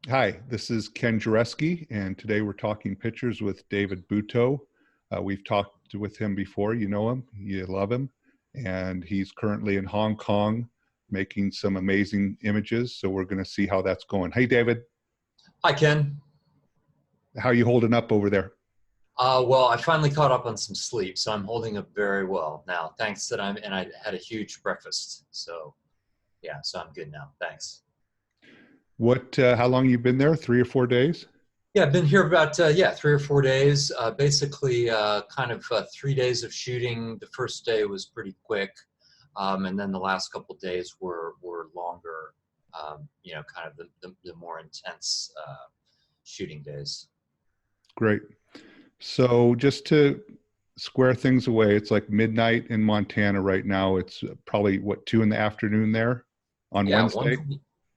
Hi, this is Ken Jarecke, and today we're talking pictures with David Butow. We've talked with him before. You know him, you love him, and he's currently in Hong Kong making some amazing images. So we're going to see how that's going. Hey, David, Hi, Ken. how are you holding up over there? Well, I finally caught up on some sleep, so I'm holding up very well now. Thanks that I had a huge breakfast. So yeah, so I'm good now. Thanks. How long you been there? 3 or 4 days? Yeah, I've been here about yeah 3 or 4 days. Basically, kind of 3 days of shooting. The first day was pretty quick, and then the last couple days were longer. Kind of the more intense shooting days. Great. So just to square things away, it's like midnight in Montana right now. It's probably what, 2 in the afternoon there on Yeah, Wednesday?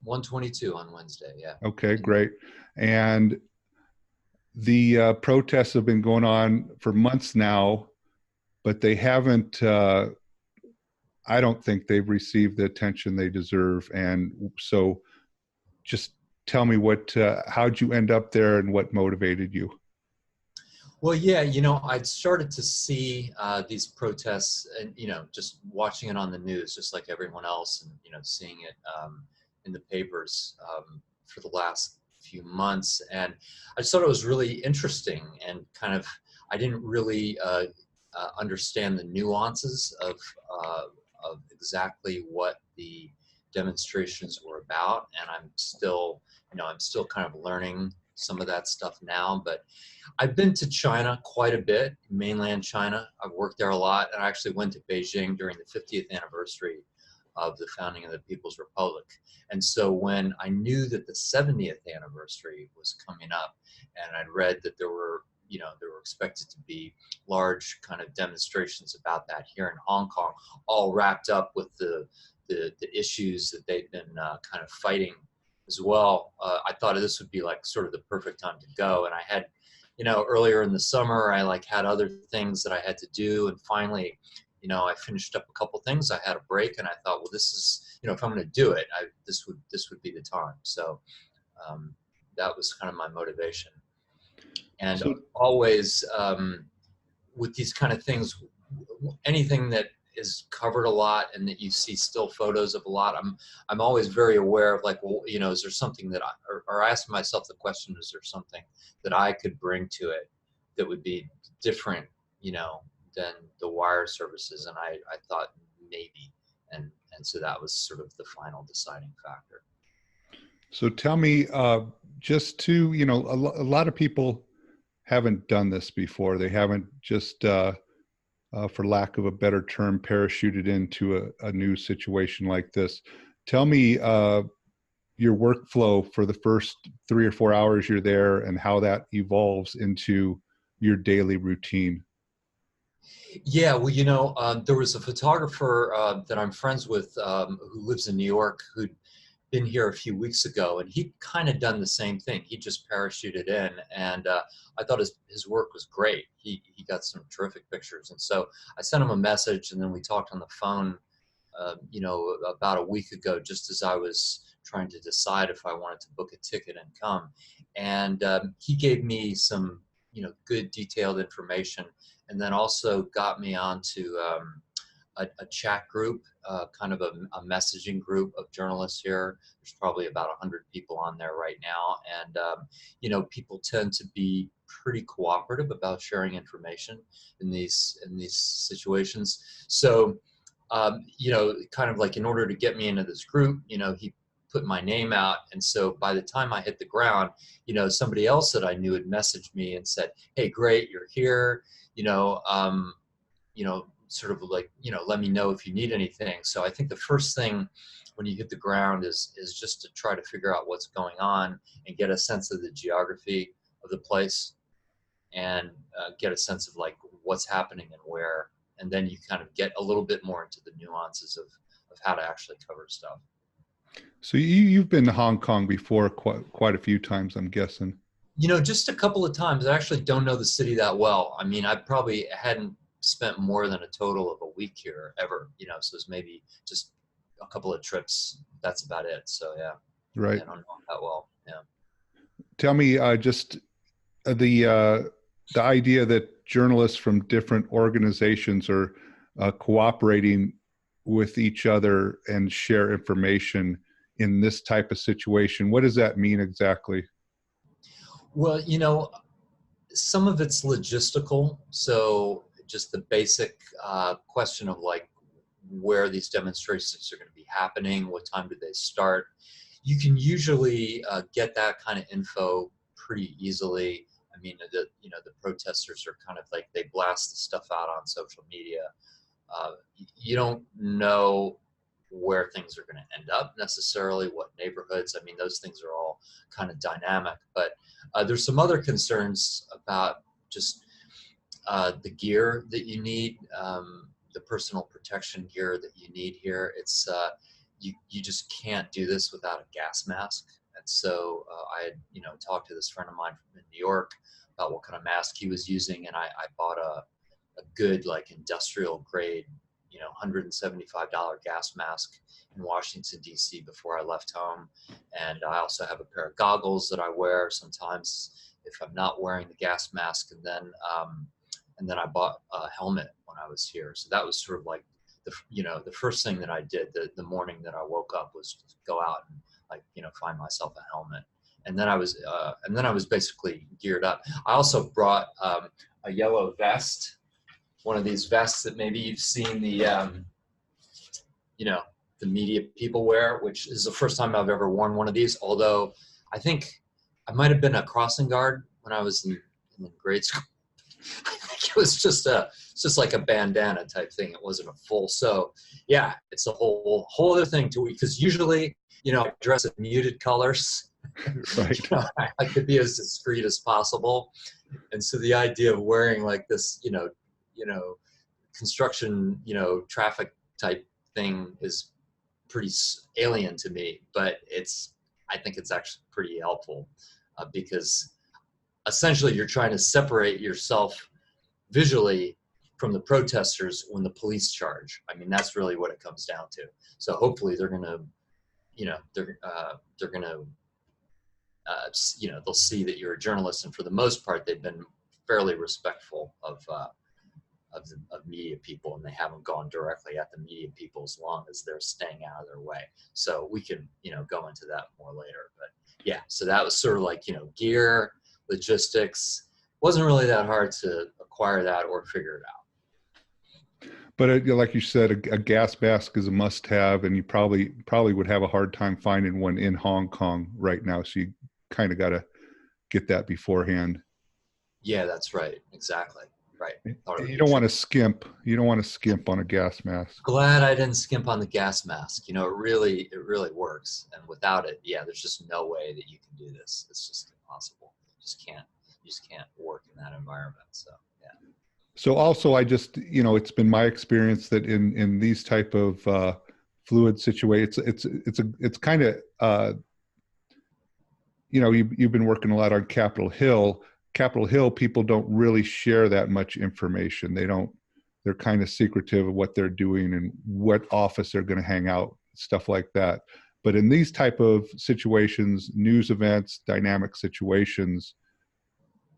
122 on Wednesday. Yeah. Okay, great. And the protests have been going on for months now, but they haven't, I don't think they've received the attention they deserve. And so just tell me how'd you end up there and what motivated you? Well, yeah, I'd started to see these protests and, just watching it on the news, just like everyone else, and, seeing it in the papers for the last few months. And I just thought it was really interesting and kind of, I didn't really understand the nuances of exactly what the demonstrations were about. And I'm still kind of learning some of that stuff now, but I've been to China quite a bit, mainland China. I've worked there a lot, and I actually went to Beijing during the 50th anniversary of the founding of the People's Republic. And so when I knew that the 70th anniversary was coming up, and I'd read that there were expected to be large kind of demonstrations about that here in Hong Kong, all wrapped up with the issues that they've been kind of fighting as well. I thought this would be like sort of the perfect time to go, and I had earlier in the summer, I like had other things that I had to do. And finally, I finished up a couple things. I had a break and I thought, well, this is, if I'm going to do it, this would be the time. So that was kind of my motivation. And So, always with these kind of things, anything that is covered a lot and that you see still photos of a lot, I'm always very aware of like, well, is there something that or ask myself the question, is there something that I could bring to it that would be different, than the wire services? And I thought maybe, and so that was sort of the final deciding factor. so tell me, just to, a lot of people haven't done this before. They haven't just, for lack of a better term, parachuted into a new situation like this. Tell me your workflow for the first 3 or 4 hours you're there and how that evolves into your daily routine. Yeah, well, there was a photographer that I'm friends with who lives in New York who'd been here a few weeks ago, and he kind of done the same thing. He just parachuted in, and I thought his work was great. He got some terrific pictures, and so I sent him a message, and then we talked on the phone, about a week ago, just as I was trying to decide if I wanted to book a ticket and come, and he gave me some, good detailed information, and then also got me onto a chat group, kind of a messaging group of journalists here. There's probably about 100 people on there right now, and people tend to be pretty cooperative about sharing information in these situations. So, kind of like in order to get me into this group, he put my name out, and so by the time I hit the ground, somebody else that I knew had messaged me and said, "Hey, great, you're here. You know, um, sort of like, let me know if you need anything." So I think the first thing when you hit the ground is just to try to figure out what's going on and get a sense of the geography of the place, and get a sense of like what's happening and where, and then you kind of get a little bit more into the nuances of how to actually cover stuff. So you've been to Hong Kong before quite a few times, I'm guessing. Just a couple of times. I actually don't know the city that well. I mean, I probably hadn't spent more than a total of a week here ever, so it's maybe just a couple of trips. That's about it. So yeah, Right. I don't know that well. Yeah. tell me just the the idea that journalists from different organizations are cooperating with each other and share information in this type of situation. What does that mean exactly? Well, some of it's logistical. So just the basic question of like where these demonstrations are going to be happening, what time do they start. You can usually get that kind of info pretty easily. I mean, the protesters are kind of like, they blast the stuff out on social media. You don't know where things are going to end up necessarily, what neighborhoods. I mean, those things are all kind of dynamic, but there's some other concerns about just the gear that you need, the personal protection gear that you need here. It's you just can't do this without a gas mask. And so I had talked to this friend of mine from New York about what kind of mask he was using, and I bought a good like industrial grade $175 gas mask in Washington D.C. before I left home. And I also have a pair of goggles that I wear sometimes if I'm not wearing the gas mask. And then I bought a helmet when I was here. So that was sort of like the first thing that I did the morning that I woke up was to go out and find myself a helmet. And then I was basically geared up. I also brought a yellow vest, one of these vests that maybe you've seen the media people wear, which is the first time I've ever worn one of these. Although I think I might have been a crossing guard when I was in grade school. I think it was just like a bandana type thing. It wasn't a full. So yeah, it's a whole other thing to, because usually, I dress in muted colors. Right. I could be as discreet as possible. And so the idea of wearing like this, construction, traffic type thing is pretty alien to me, but I think it's actually pretty helpful because essentially you're trying to separate yourself visually from the protesters when the police charge. I mean, that's really what it comes down to. So hopefully they're going to, they'll see that you're a journalist, and for the most part, they've been fairly respectful of media people, and they haven't gone directly at the media people as long as they're staying out of their way. So we can, go into that more later. But yeah, so that was sort of like, gear, logistics. Wasn't really that hard to acquire that or figure it out. But like you said, a gas mask is a must-have, and you probably would have a hard time finding one in Hong Kong right now. So you kind of got to get that beforehand. Yeah, that's right. Exactly. Right. You don't want to skimp. You don't want to skimp on a gas mask. Glad I didn't skimp on the gas mask. It really works. And without it, yeah, there's just no way that you can do this. It's just impossible. You just can't work in that environment. So yeah. So also, I just, it's been my experience that in these type of fluid situations, it's kind of, you've been working a lot on Capitol Hill. Capitol Hill, people don't really share that much information. They're kind of secretive of what they're doing and what office they're going to hang out, stuff like that. But in these type of situations, news events, dynamic situations,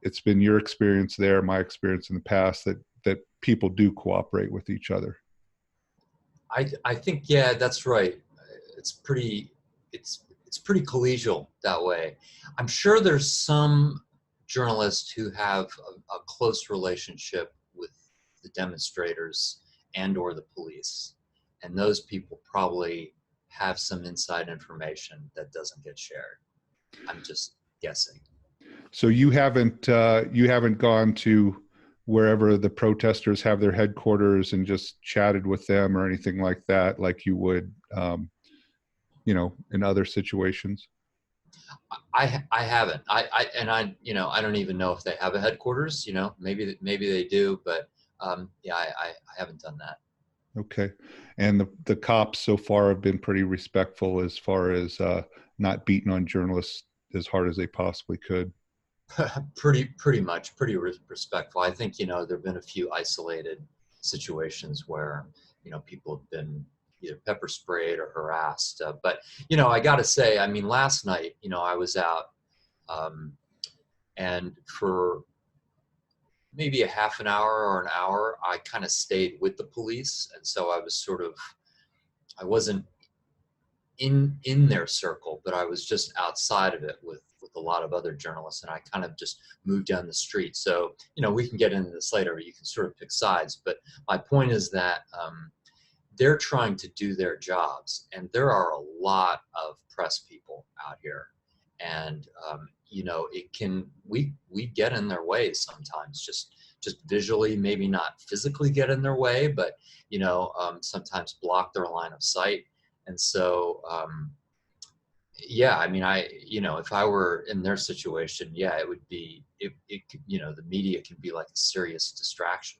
it's been your experience there, my experience in the past, that people do cooperate with each other. I think, yeah, that's right. It's pretty collegial that way. I'm sure there's some journalists who have a close relationship with the demonstrators and or the police, and those people probably have some inside information that doesn't get shared. I'm just guessing. So you haven't gone to wherever the protesters have their headquarters and just chatted with them or anything like that, like you would in other situations? I haven't. I don't even know if they have a headquarters. Maybe they do, but yeah, I haven't done that. Okay, and the cops so far have been pretty respectful as far as not beating on journalists as hard as they possibly could. pretty much pretty respectful. I think there've been a few isolated situations where people have been either pepper sprayed or harassed. But I got to say, I mean, last night I was out Um, and for maybe a half an hour or an hour, I kind of stayed with the police. And so I was sort of, I wasn't in their circle, but I was just outside of it with a lot of other journalists, and I kind of just moved down the street. So, you know, we can get into this later. You can sort of pick sides, but my point is that they're trying to do their jobs, and there are a lot of press people out here, and you know, it can we get in their way sometimes, just visually, maybe not physically get in their way, but you know, sometimes block their line of sight. And so yeah, I mean, you know, if I were in their situation, yeah, it would be, it could, you know, the media can be like a serious distraction,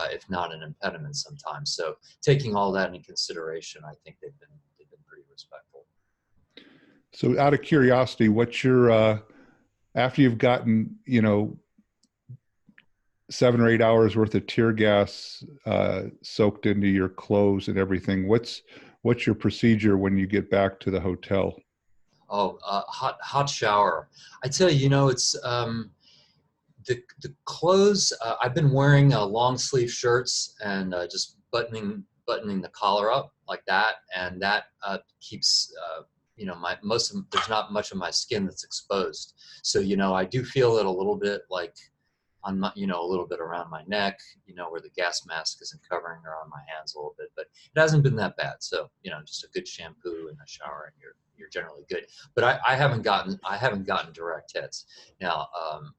if not an impediment sometimes. So taking all that into consideration, I think they've been pretty respectful. So out of curiosity, what's your, after you've gotten, you know, 7 or 8 hours worth of tear gas soaked into your clothes and everything, what's your procedure when you get back to the hotel? Oh, hot shower. I tell you, you know, it's the clothes. I've been wearing long sleeve shirts and just buttoning the collar up like that, and that keeps you know, there's not much of my skin that's exposed. So you know, I do feel it a little bit like on my, you know, a little bit around my neck, you know, where the gas mask isn't covering, or on my hands a little bit, but it hasn't been that bad. So, you know, just a good shampoo and a shower, and you're generally good. But I haven't gotten direct hits. Now,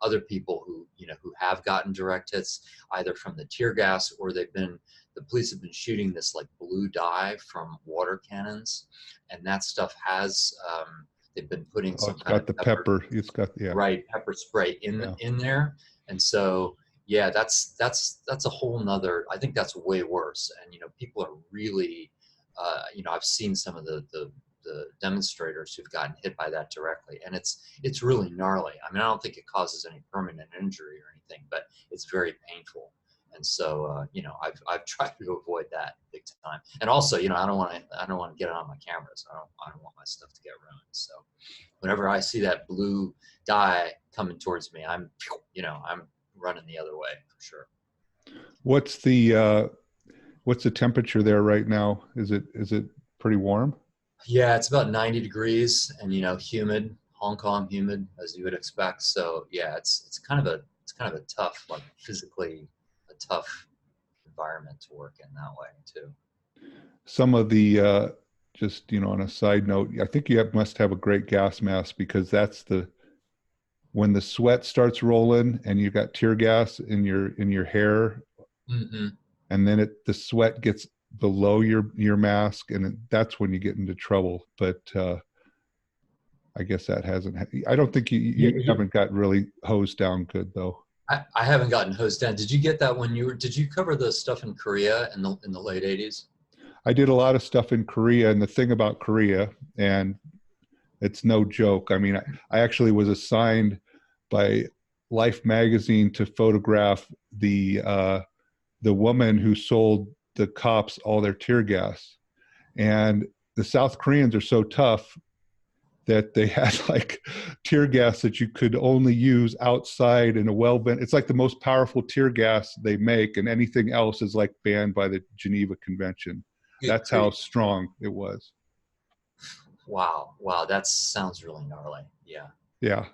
other people who, you know, who have gotten direct hits, either from the tear gas, or the police have been shooting this like blue dye from water cannons, and that stuff has, they've been putting Oh, some it's kind got of the pepper. It's got, yeah. right, pepper spray Yeah. in there. And so yeah, that's a whole nother, I think that's way worse. And you know, people are really you know, I've seen some of the demonstrators who've gotten hit by that directly, and it's really gnarly. I mean, I don't think it causes any permanent injury or anything, but it's very painful. And so you know, I've tried to avoid that big time. And also, you know, I don't want to get it on my cameras. I don't want my stuff to get ruined. So whenever I see that blue dye coming towards me, you know, I'm running the other way for sure. What's the temperature there right now? Is it pretty warm? Yeah, it's about 90 degrees, and you know, humid, Hong Kong humid, as you would expect. So yeah, it's kind of a tough, like physically a tough environment to work in that way too. Some of the just, you know, on a side note, I think must have a great gas mask, because that's the when the sweat starts rolling and you got tear gas in your hair, Mm-hmm. and then the sweat gets below your mask, and that's when you get into trouble. But I guess that hasn't. I don't think Yeah, you yeah. haven't got really hosed down good though. I haven't gotten hosed down. Did you get that when did you cover the stuff in Korea in the late 80s? I did a lot of stuff in Korea, and the thing about Korea, and it's no joke. I mean, I actually was assigned by Life magazine to photograph the woman who sold the cops all their tear gas. And the South Koreans are so tough that they had like tear gas that you could only use outside in a well-vent. It's like the most powerful tear gas they make, and anything else is like banned by the Geneva Convention. Good That's how grief. strong it was. Wow. Wow. That sounds really gnarly. Yeah. Yeah.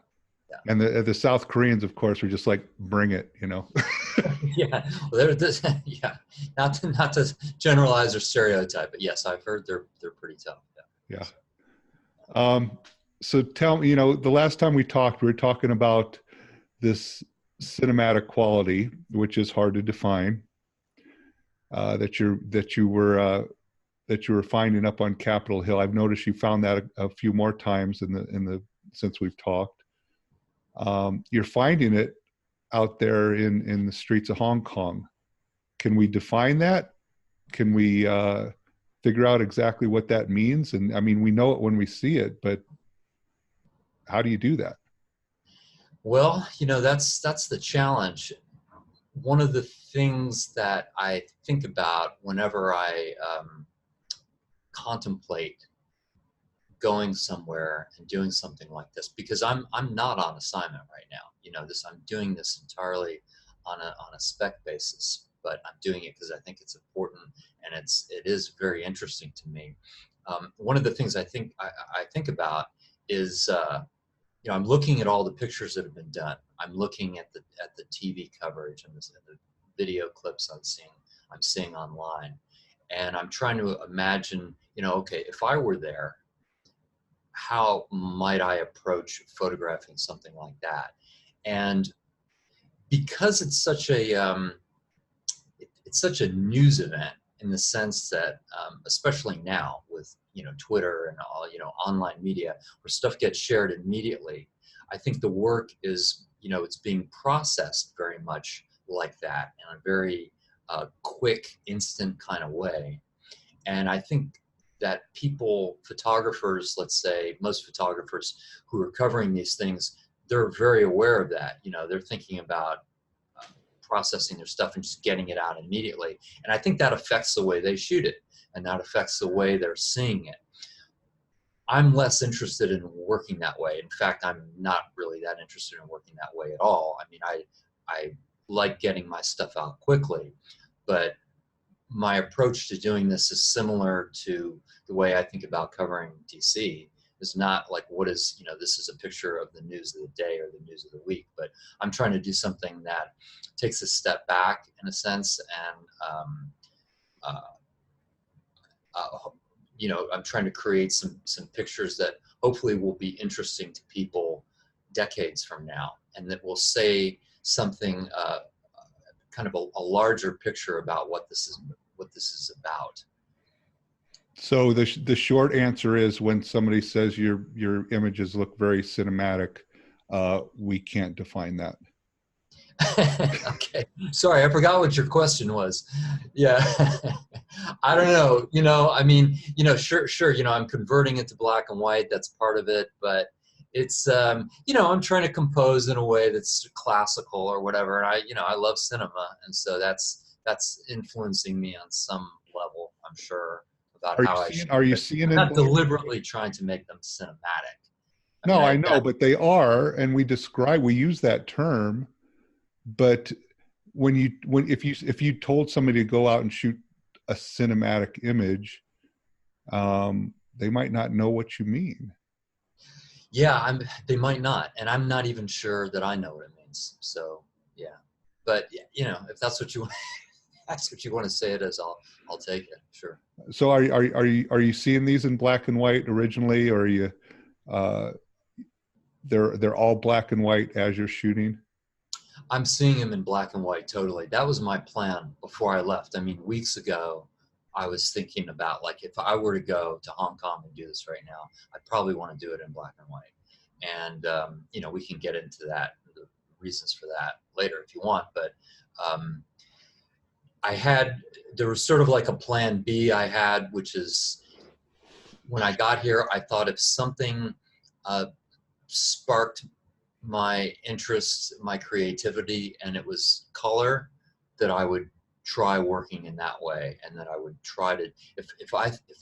Yeah. And the South Koreans, of course, were just like, bring it, you know. Yeah. Well, yeah. Not to generalize or stereotype, but yes, I've heard they're pretty tough. Yeah. Yeah. So tell me, you know, the last time we talked, we were talking about this cinematic quality, which is hard to define, that you were finding up on Capitol Hill. I've noticed you found that a few more times since we've talked. You're finding it out there in the streets of Hong Kong. Can we define that? Can we figure out exactly what that means? And I mean, we know it when we see it, but how do you do that? Well, you know, that's the challenge. One of the things that I think about whenever I contemplate going somewhere and doing something like this, because I'm not on assignment right now. You know, I'm doing this entirely on a spec basis, but I'm doing it because I think it's important, and it is very interesting to me. One of the things I think about is, you know, I'm looking at all the pictures that have been done. I'm looking at the TV coverage and the video clips I'm seeing online, and I'm trying to imagine, you know, okay, if I were there, how might I approach photographing something like that? And because it's such a news event, in the sense that, especially now with, you know, Twitter and all, you know, online media, where stuff gets shared immediately, I think the work is, you know, it's being processed very much like that, in a very quick, instant kind of way. And I think that photographers, let's say, most photographers who are covering these things, they're very aware of that. You know, they're thinking about processing their stuff and just getting it out immediately. And I think that affects the way they shoot it, and that affects the way they're seeing it. I'm less interested in working that way. In fact, I'm not really that interested in working that way at all. I mean, I like getting my stuff out quickly, but my approach to doing this is similar to the way I think about covering DC. It's not like, what is, you know, this is a picture of the news of the day or the news of the week, but I'm trying to do something that takes a step back, in a sense, and you know, I'm trying to create some pictures that hopefully will be interesting to people decades from now, and that will say something, kind of a larger picture about what this is about. So the short answer is, when somebody says your images look very cinematic, we can't define that. Okay, sorry, I forgot what your question was. Yeah, I don't know. You know, I mean, you know, sure. You know, I'm converting it to black and white. That's part of it, but it's, you know, I'm trying to compose in a way that's classical or whatever. And you know, I love cinema, and so that's influencing me on some level, I'm sure, about how I shoot. Are you But seeing I'm it? not deliberately trying to make them cinematic. I No, mean, I know, but they are, and we use that term. But if you told somebody to go out and shoot a cinematic image, they might not know what you mean. Yeah, they might not, and I'm not even sure that I know what it means. So yeah, but you know, if that's what you that's what you want to say it as, I'll take it. Sure. So are you seeing these in black and white originally, or are you they're all black and white as you're shooting? I'm seeing them in black and white, totally. That was my plan before I left. I mean, weeks ago, I was thinking about, like, if I were to go to Hong Kong and do this right now, I'd probably want to do it in black and white. And you know, we can get into that, the reasons for that later if you want. But um, there was sort of like a plan B I had, which is, when I got here, I thought if something sparked my interest, my creativity, and it was color, that I would try working in that way, and that I would try to, if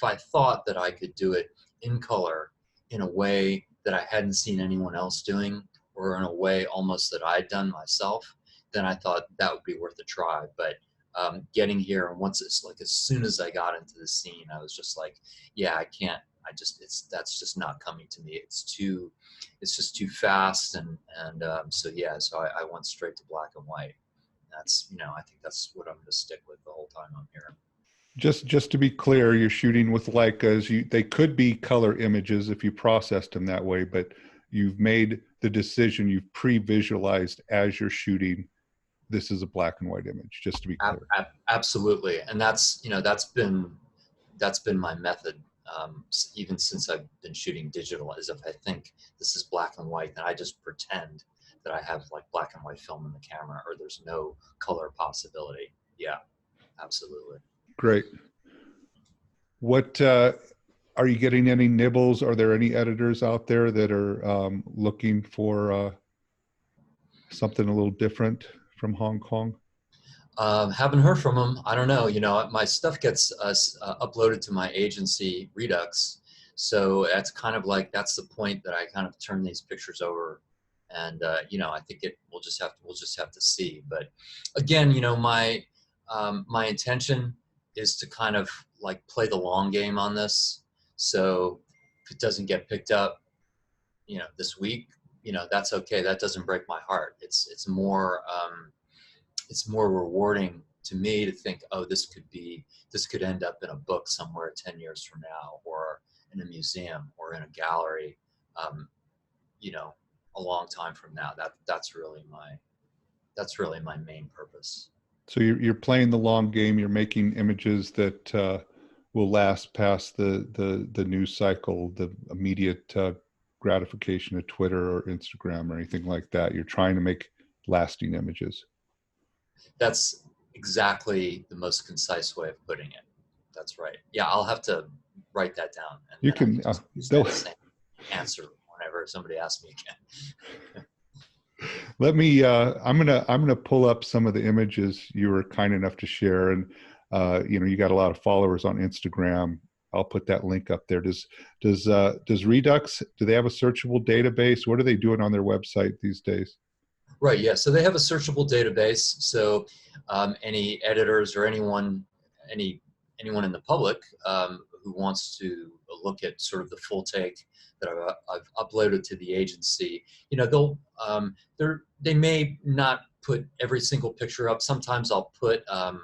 I thought that I could do it in color in a way that I hadn't seen anyone else doing, or in a way almost that I'd done myself, then I thought that would be worth a try. But getting here, and once it's like, as soon as I got into the scene, I was just like, yeah, I can't. That's just not coming to me. It's just too fast, and so yeah, so I went straight to black and white. That's, you know, I think that's what I'm going to stick with the whole time I'm here. Just to be clear, you're shooting with Leicas. They could be color images if you processed them that way, but you've made the decision, you've pre-visualized as you're shooting, this is a black and white image, just to be clear. Absolutely. And that's, you know, that's been my method, even since I've been shooting digital. As if I think this is black and white, then I just pretend that I have like black and white film in the camera, or there's no color possibility. Yeah, absolutely. Great. What are you getting any nibbles? Are there any editors out there that are looking for something a little different from Hong Kong? Haven't heard from them. I don't know. You know, my stuff gets uploaded to my agency, Redux. So that's kind of like, that's the point that I kind of turn these pictures over. And, I think we'll just have to see. But again, my intention is to kind of like play the long game on this. So if it doesn't get picked up, this week, that's okay. That doesn't break my heart. It's more rewarding to me to think, oh, this could end up in a book somewhere 10 years from now, or in a museum, or in a gallery, um, a long time from now. That's really my main purpose. So you're playing the long game. You're making images that will last past the news cycle, the immediate gratification of Twitter or Instagram or anything like that. You're trying to make lasting images. That's exactly the most concise way of putting it. That's right. Yeah, I'll have to write that down, and You then I can can just use that same answer whenever somebody asks me again. let me. I'm gonna pull up some of the images you were kind enough to share, and you got a lot of followers on Instagram. I'll put that link up there. Does Redux, do they have a searchable database? What are they doing on their website these days? Right. Yeah. So they have a searchable database. So any editors or anyone in the public who wants to look at sort of the full take that I've uploaded to the agency, they may not put every single picture up. Sometimes I'll put a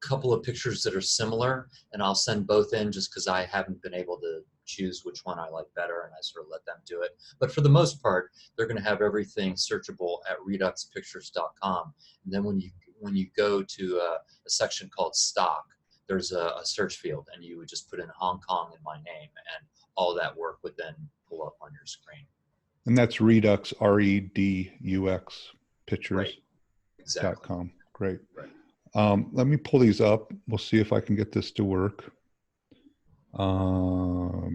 couple of pictures that are similar, and I'll send both in just because I haven't been able to choose which one I like better, and I sort of let them do it. But for the most part, they're going to have everything searchable at reduxpictures.com. And then when you go to a section called stock, there's a search field, and you would just put in Hong Kong in my name, and all that work would then pull up on your screen. And that's Redux, Redux, Right. pictures.com. Exactly. Great. Right. Let me pull these up. We'll see if I can get this to work.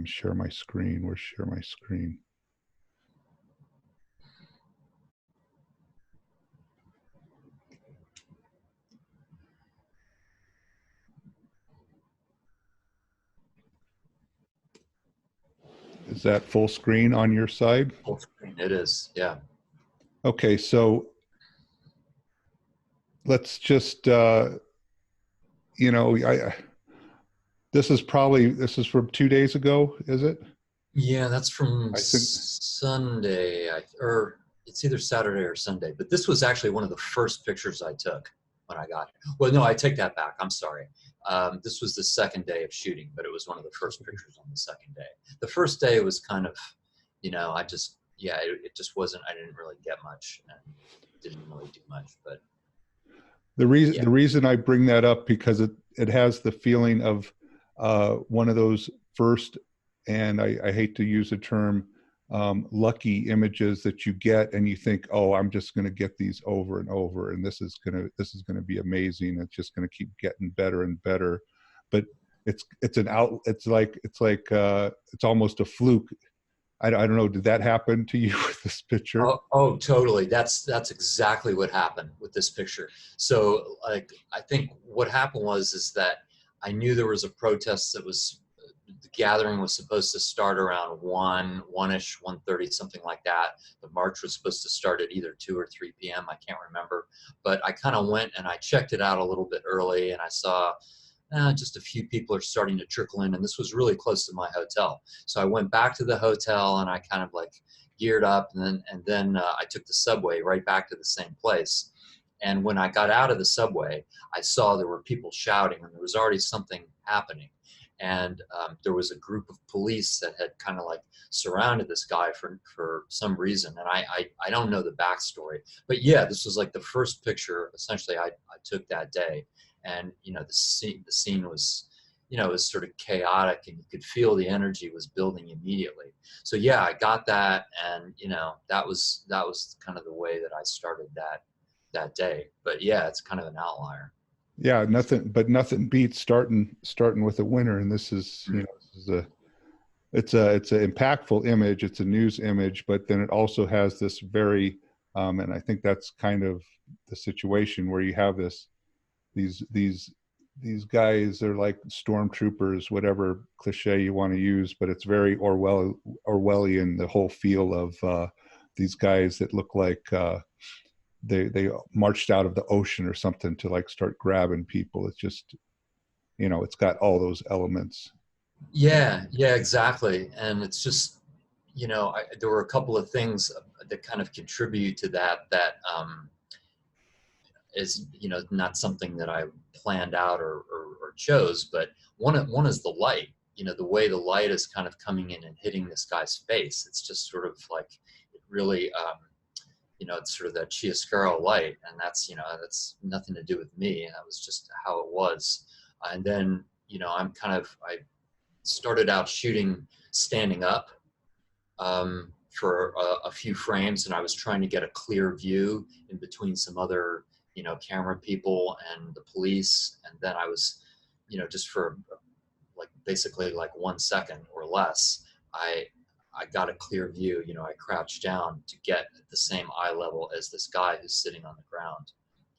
Share my screen. Where's share my screen? Is that full screen on your side? Full screen. It is. Yeah. Okay, so let's just, this is from 2 days ago, is it? Yeah, that's from I think, Sunday, or it's either Saturday or Sunday. But this was actually one of the first pictures I took when I got here. Well, no, I take that back. I'm sorry. This was the second day of shooting, but it was one of the first pictures on the second day. The first day was kind of, it just wasn't. I didn't really get much and didn't really do much. But the reason I bring that up, because it has the feeling of one of those first, and I hate to use the term, lucky images that you get and you think, oh, I'm just going to get these over and over, and this is going to be amazing. It's just going to keep getting better and better. But it's almost a fluke. I don't know. Did that happen to you with this picture? Oh, totally. That's exactly what happened with this picture. So, like, I think what happened is that I knew there was a protest the gathering was supposed to start around 1-ish, 1:30, something like that. The march was supposed to start at either 2 or 3 p.m. I can't remember. But I kind of went and I checked it out a little bit early, and I saw just a few people are starting to trickle in, and this was really close to my hotel. So I went back to the hotel and I kind of like geared up, and then I took the subway right back to the same place. And when I got out of the subway, I saw there were people shouting, and there was already something happening. And there was a group of police that had kind of like surrounded this guy for some reason. And I don't know the backstory, but yeah, this was like the first picture essentially I took that day. And the scene was, it was sort of chaotic, and you could feel the energy was building immediately. So yeah, I got that, and that was kind of the way that I started that day. But yeah, it's kind of an outlier. Yeah, nothing beats starting with a winner, and this is, it's an impactful image. It's a news image, but then it also has this very, and I think that's kind of the situation where you have these these guys are like stormtroopers, whatever cliche you want to use, but it's very Orwellian, the whole feel of these guys that look like they marched out of the ocean or something to like start grabbing people. It's just, you know, it's got all those elements. Yeah, yeah, exactly. And it's just, you know, there were a couple of things that kind of contribute to that, that is, you know, not something that I planned out or chose, but one is the light. You know, the way the light is kind of coming in and hitting this guy's face. It's just sort of like, it really, you know, it's sort of that chiaroscuro light, and that's, you know, that's nothing to do with me. That was just how it was. And then, you know, I started out shooting standing up for a few frames, and I was trying to get a clear view in between some other, you know, camera people and the police. And then I was, you know, just for like basically like 1 second or less, I I got a clear view. You know, I crouched down to get at the same eye level as this guy who's sitting on the ground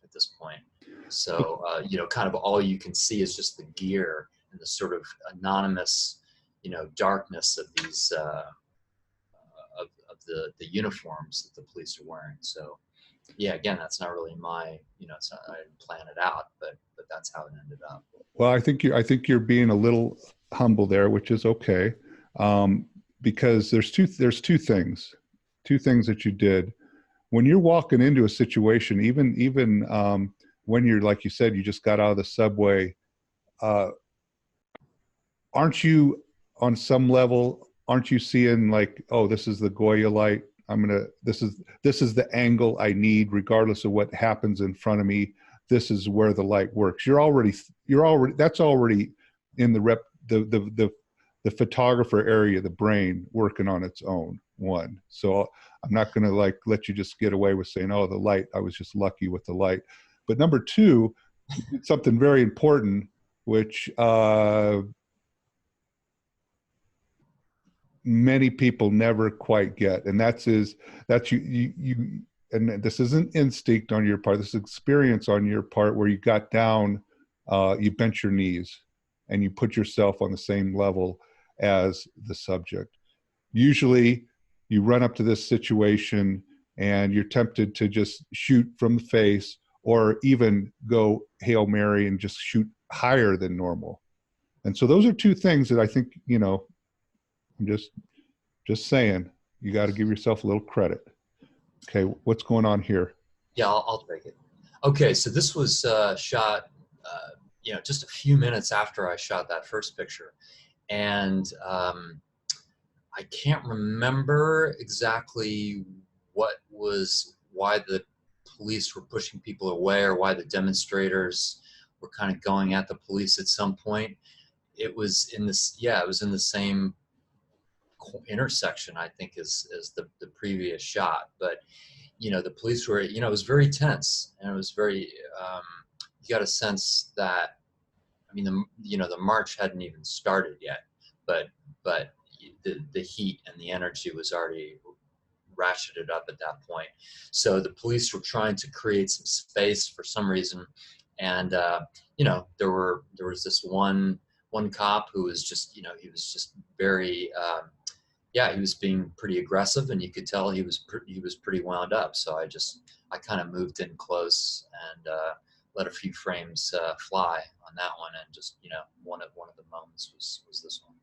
at this point. So, you know, kind of all you can see is just the gear and the sort of anonymous, you know, darkness of these, of the uniforms that the police are wearing. So, yeah, again, that's not really my, you know, it's not, I didn't plan it out, but that's how it ended up. Well, I think you're being a little humble there, which is okay, um, because there's two things that you did when you're walking into a situation, even when you're, like you said, you just got out of the subway. Uh, aren't you, on some level, aren't you seeing like, oh, this is the Goya light? This is the angle I need, regardless of what happens in front of me. This is where the light works. You're already that's already in the rep the photographer area, the brain working on its own one. So I'm not going to like let you just get away with saying, oh, the light, I was just lucky with the light. But number two, you did something very important, which many people never quite get, and that's you, and this isn't instinct on your part, this is experience on your part, where you got down, you bent your knees and you put yourself on the same level as the subject. Usually you run up to this situation and you're tempted to just shoot from the face, or even go Hail Mary and just shoot higher than normal. And so those are two things that I think, you know, I'm just saying, you got to give yourself a little credit. Okay, what's going on here? Yeah, I'll take it. Okay, so this was shot, you know, just a few minutes after I shot that first picture. And I can't remember exactly why the police were pushing people away, or why the demonstrators were kind of going at the police at some point. It was in this, yeah, it was in the same intersection, I think, as the previous shot. But, you know, the police were, you know, it was very tense, and it was very, you got a sense that, I mean, you know, the march hadn't even started yet, but the heat and the energy was already ratcheted up at that point. So the police were trying to create some space for some reason, and you know, there was this one cop who was just, you know, he was just very, yeah, he was being pretty aggressive, and you could tell he was pretty wound up. So I kind of moved in close and let a few frames fly on that one, and just, you know, one of the moments was this one.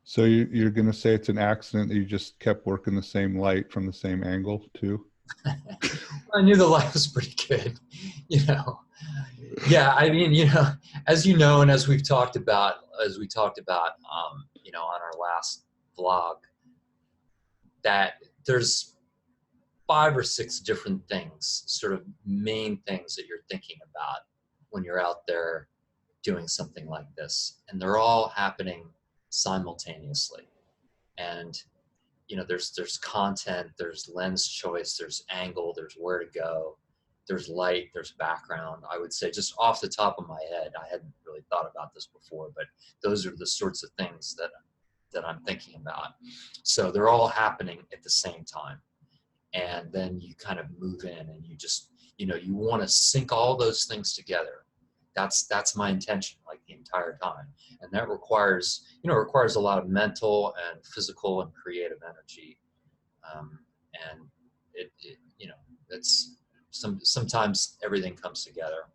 So you're going to say it's an accident that you just kept working the same light from the same angle too? I knew the light was pretty good, you know. Yeah, I mean, you know, as you know, and as we talked about, you know, on our last vlog, that there's 5 or 6 different things, sort of main things that you're thinking about when you're out there doing something like this, and they're all happening simultaneously. And, you know, there's content, there's lens choice, there's angle, there's where to go, there's light, there's background. I would say, just off the top of my head, I hadn't really thought about this before, but those are the sorts of things that I'm thinking about. So they're all happening at the same time. And then you kind of move in, and you just, you know, you want to sync all those things together. that's my intention, like the entire time. And that requires, requires a lot of mental and physical and creative energy. And it's sometimes everything comes together.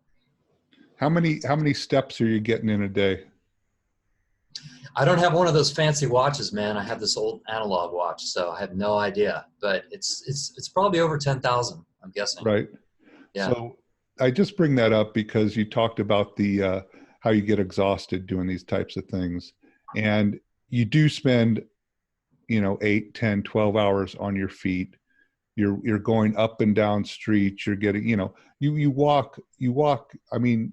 How many steps are you getting in a day? I don't have one of those fancy watches, man. I have this old analog watch, so I have no idea. But it's probably over 10,000, I'm guessing. Right. Yeah. So I just bring that up because you talked about the how you get exhausted doing these types of things, and you do spend 8, 10, 12 hours on your feet. You're going up and down streets. You're getting you walk. I mean,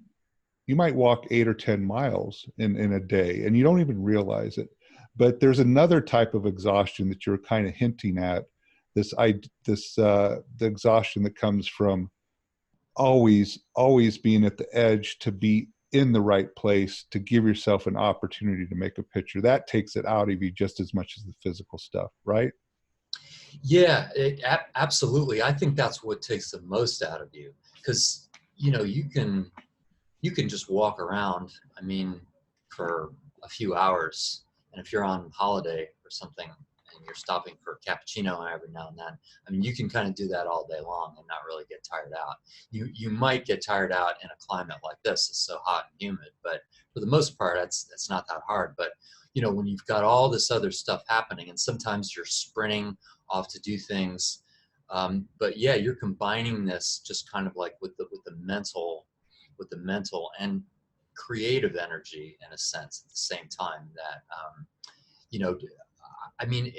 you might walk 8 or 10 miles in a day, and you don't even realize it. But there's another type of exhaustion that you're kind of hinting at. The exhaustion that comes from always being at the edge to be in the right place to give yourself an opportunity to make a picture. That takes it out of you just as much as the physical stuff, right? Yeah, absolutely. I think that's what takes the most out of you, because you can just walk around, I mean, for a few hours. And if you're on holiday or something and you're stopping for a cappuccino every now and then, I mean, you can kind of do that all day long and not really get tired out. You might get tired out in a climate like this. It's so hot and humid, but for the most part, that's not that hard. But when you've got all this other stuff happening, and sometimes you're sprinting off to do things, but yeah, you're combining this just kind of like with the mental and creative energy in a sense at the same time. That you know I mean,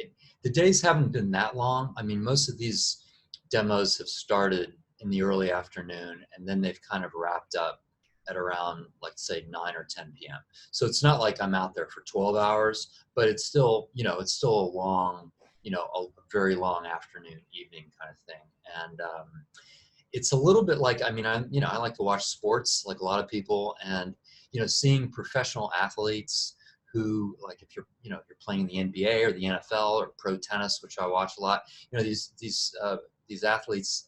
the days haven't been that long. I mean, most of these demos have started in the early afternoon, and then they've kind of wrapped up at around, like, say, 9 or 10 p.m. So it's not like I'm out there for 12 hours, but it's still, it's still a long, a very long afternoon, evening kind of thing. And it's a little bit like, I mean, I like to watch sports like a lot of people, and, seeing professional athletes who, like, if you're playing in the NBA or the NFL or pro tennis, which I watch a lot, these athletes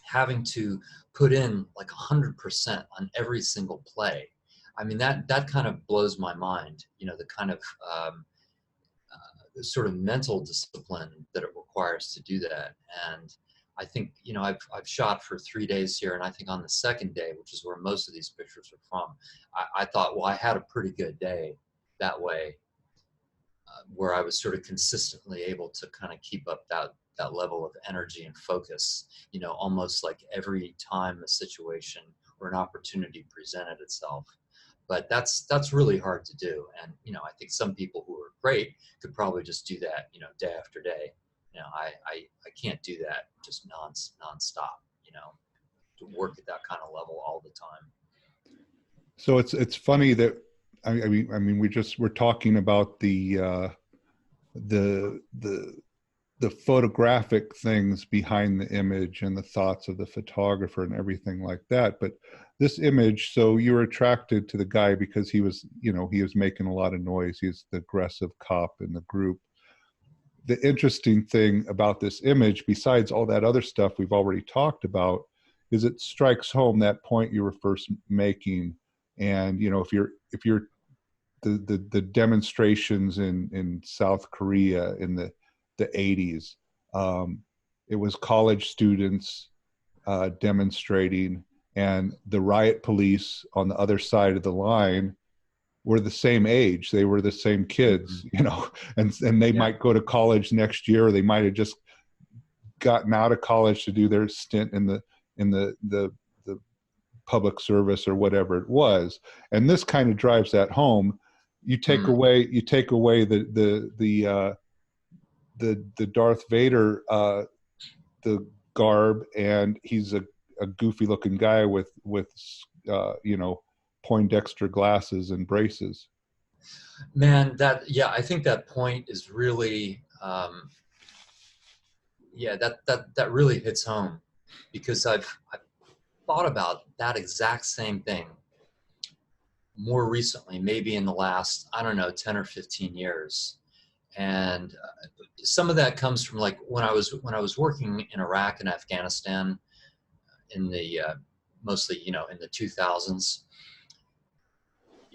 having to put in like 100% on every single play. I mean, that kind of blows my mind, the kind of sort of mental discipline that it requires to do that. And I think, I've shot for 3 days here, and I think on the second day, which is where most of these pictures are from, I thought, well, I had a pretty good day that way, where I was sort of consistently able to kind of keep up that level of energy and focus, almost like every time a situation or an opportunity presented itself. But that's really hard to do. And, I think some people who are great could probably just do that, day after day. I can't do that just nonstop, to work at that kind of level all the time. So it's funny that I mean we're talking about the the photographic things behind the image and the thoughts of the photographer and everything like that. But this image, so you were attracted to the guy because he was making a lot of noise. He's the aggressive cop in the group. The interesting thing about this image, besides all that other stuff we've already talked about, is it strikes home that point you were first making. And if you're the demonstrations in South Korea in the 80s, it was college students demonstrating, and the riot police on the other side of the line were the same age. They were the same kids, and they might go to college next year, or they might have just gotten out of college to do their stint in the public service or whatever it was. And this kind of drives that home. You take away the Darth Vader the garb, and he's a goofy looking guy with Poindexter glasses and braces. Man, I think that point is really, that really hits home, because I've thought about that exact same thing more recently, maybe in the last, I don't know, 10 or 15 years. And some of that comes from, like, when I was working in Iraq and Afghanistan in the mostly, in the 2000s.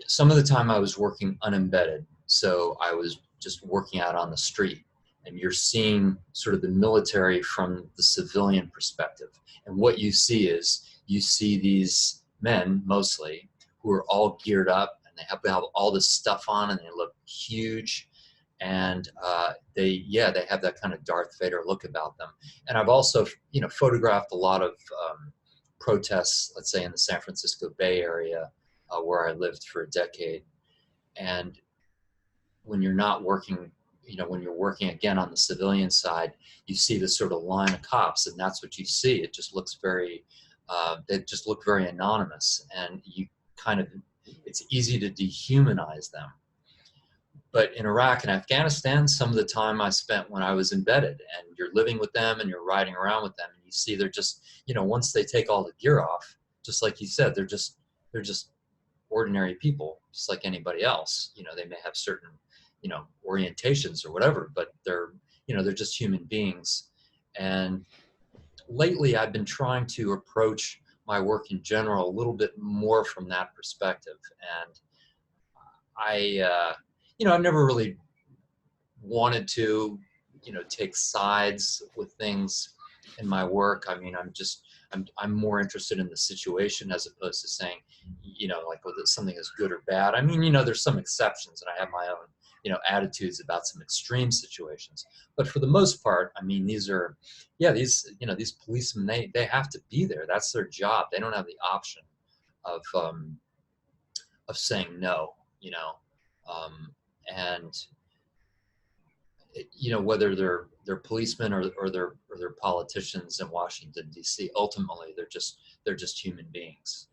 Some of the time I was working unembedded. So I was just working out on the street, and you're seeing sort of the military from the civilian perspective. And what you see is you see these men mostly who are all geared up, and they have all this stuff on, and they look huge. And they have that kind of Darth Vader look about them. And I've also, photographed a lot of protests, let's say in the San Francisco Bay Area, where I lived for a decade. And when you're not working, when you're working again on the civilian side, you see this sort of line of cops, and that's what you see. It just looks they just look very anonymous, and it's easy to dehumanize them. But in Iraq and Afghanistan, some of the time I spent when I was embedded, and you're living with them and you're riding around with them, and you see they're just, once they take all the gear off, just like you said, they're just ordinary people, just like anybody else. They may have certain, orientations or whatever, but they're just human beings. And lately I've been trying to approach my work in general a little bit more from that perspective. And I've never really wanted to, take sides with things in my work. I mean, I'm more interested in the situation as opposed to saying, like whether something is good or bad. I mean, there's some exceptions, and I have my own, attitudes about some extreme situations. But for the most part, I mean, these policemen, they have to be there. That's their job. They don't have the option of saying no, and whether they're policemen or they're politicians in Washington D.C. Ultimately, they're just human beings,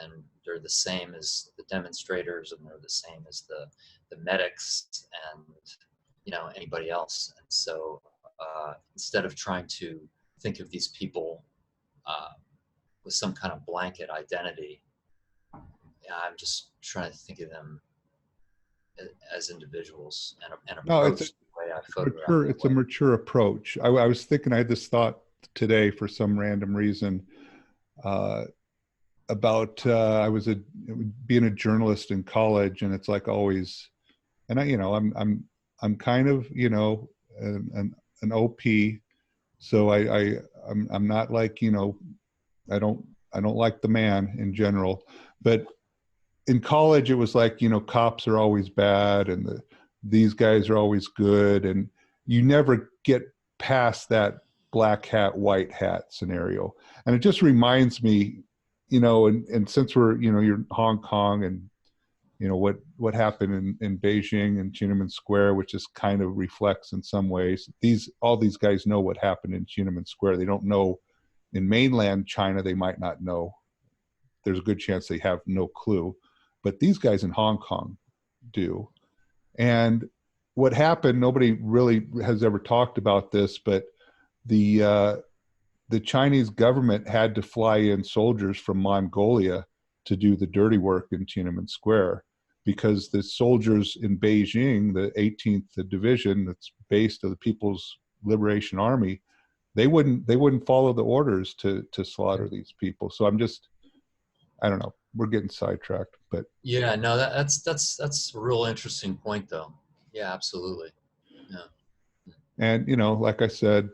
and they're the same as the demonstrators, and they're the same as the medics, and anybody else. And so instead of trying to think of these people with some kind of blanket identity, I'm just trying to think of them as individuals and No, approach the way I photograph. it's a mature approach. I was thinking, I had this thought today for some random reason about I was being a journalist in college, and it's like always, and I'm kind of an OP, so I'm not like I don't like the man in general, but in college it was like cops are always bad, and these guys are always good, and you never get past that black hat white hat scenario. And it just reminds me, and since you're in Hong Kong, and what happened in Beijing and Tiananmen Square, which is kind of reflects in some ways. All these guys know what happened in Tiananmen Square. They don't know in mainland China. They might not know. There's a good chance they have no clue, but these guys in Hong Kong do. And what happened, nobody really has ever talked about this, but the Chinese government had to fly in soldiers from Mongolia to do the dirty work in Tiananmen Square, because the soldiers in Beijing, the 18th Division, that's based of the People's Liberation Army, they wouldn't follow the orders to slaughter these people. So I don't know. We're getting sidetracked, but yeah, no, that's a real interesting point, though. Yeah, absolutely. Yeah. And like I said,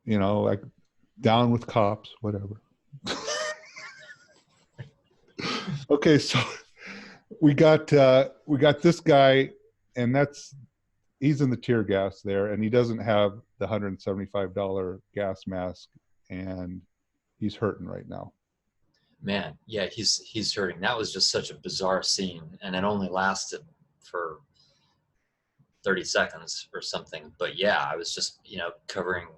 like down with cops, whatever. Okay, so we got this guy, and he's in the tear gas there, and he doesn't have the $175 gas mask, and he's hurting right now. Man, yeah, he's hurting. That was just such a bizarre scene, and it only lasted for 30 seconds or something. But yeah, I was just covering.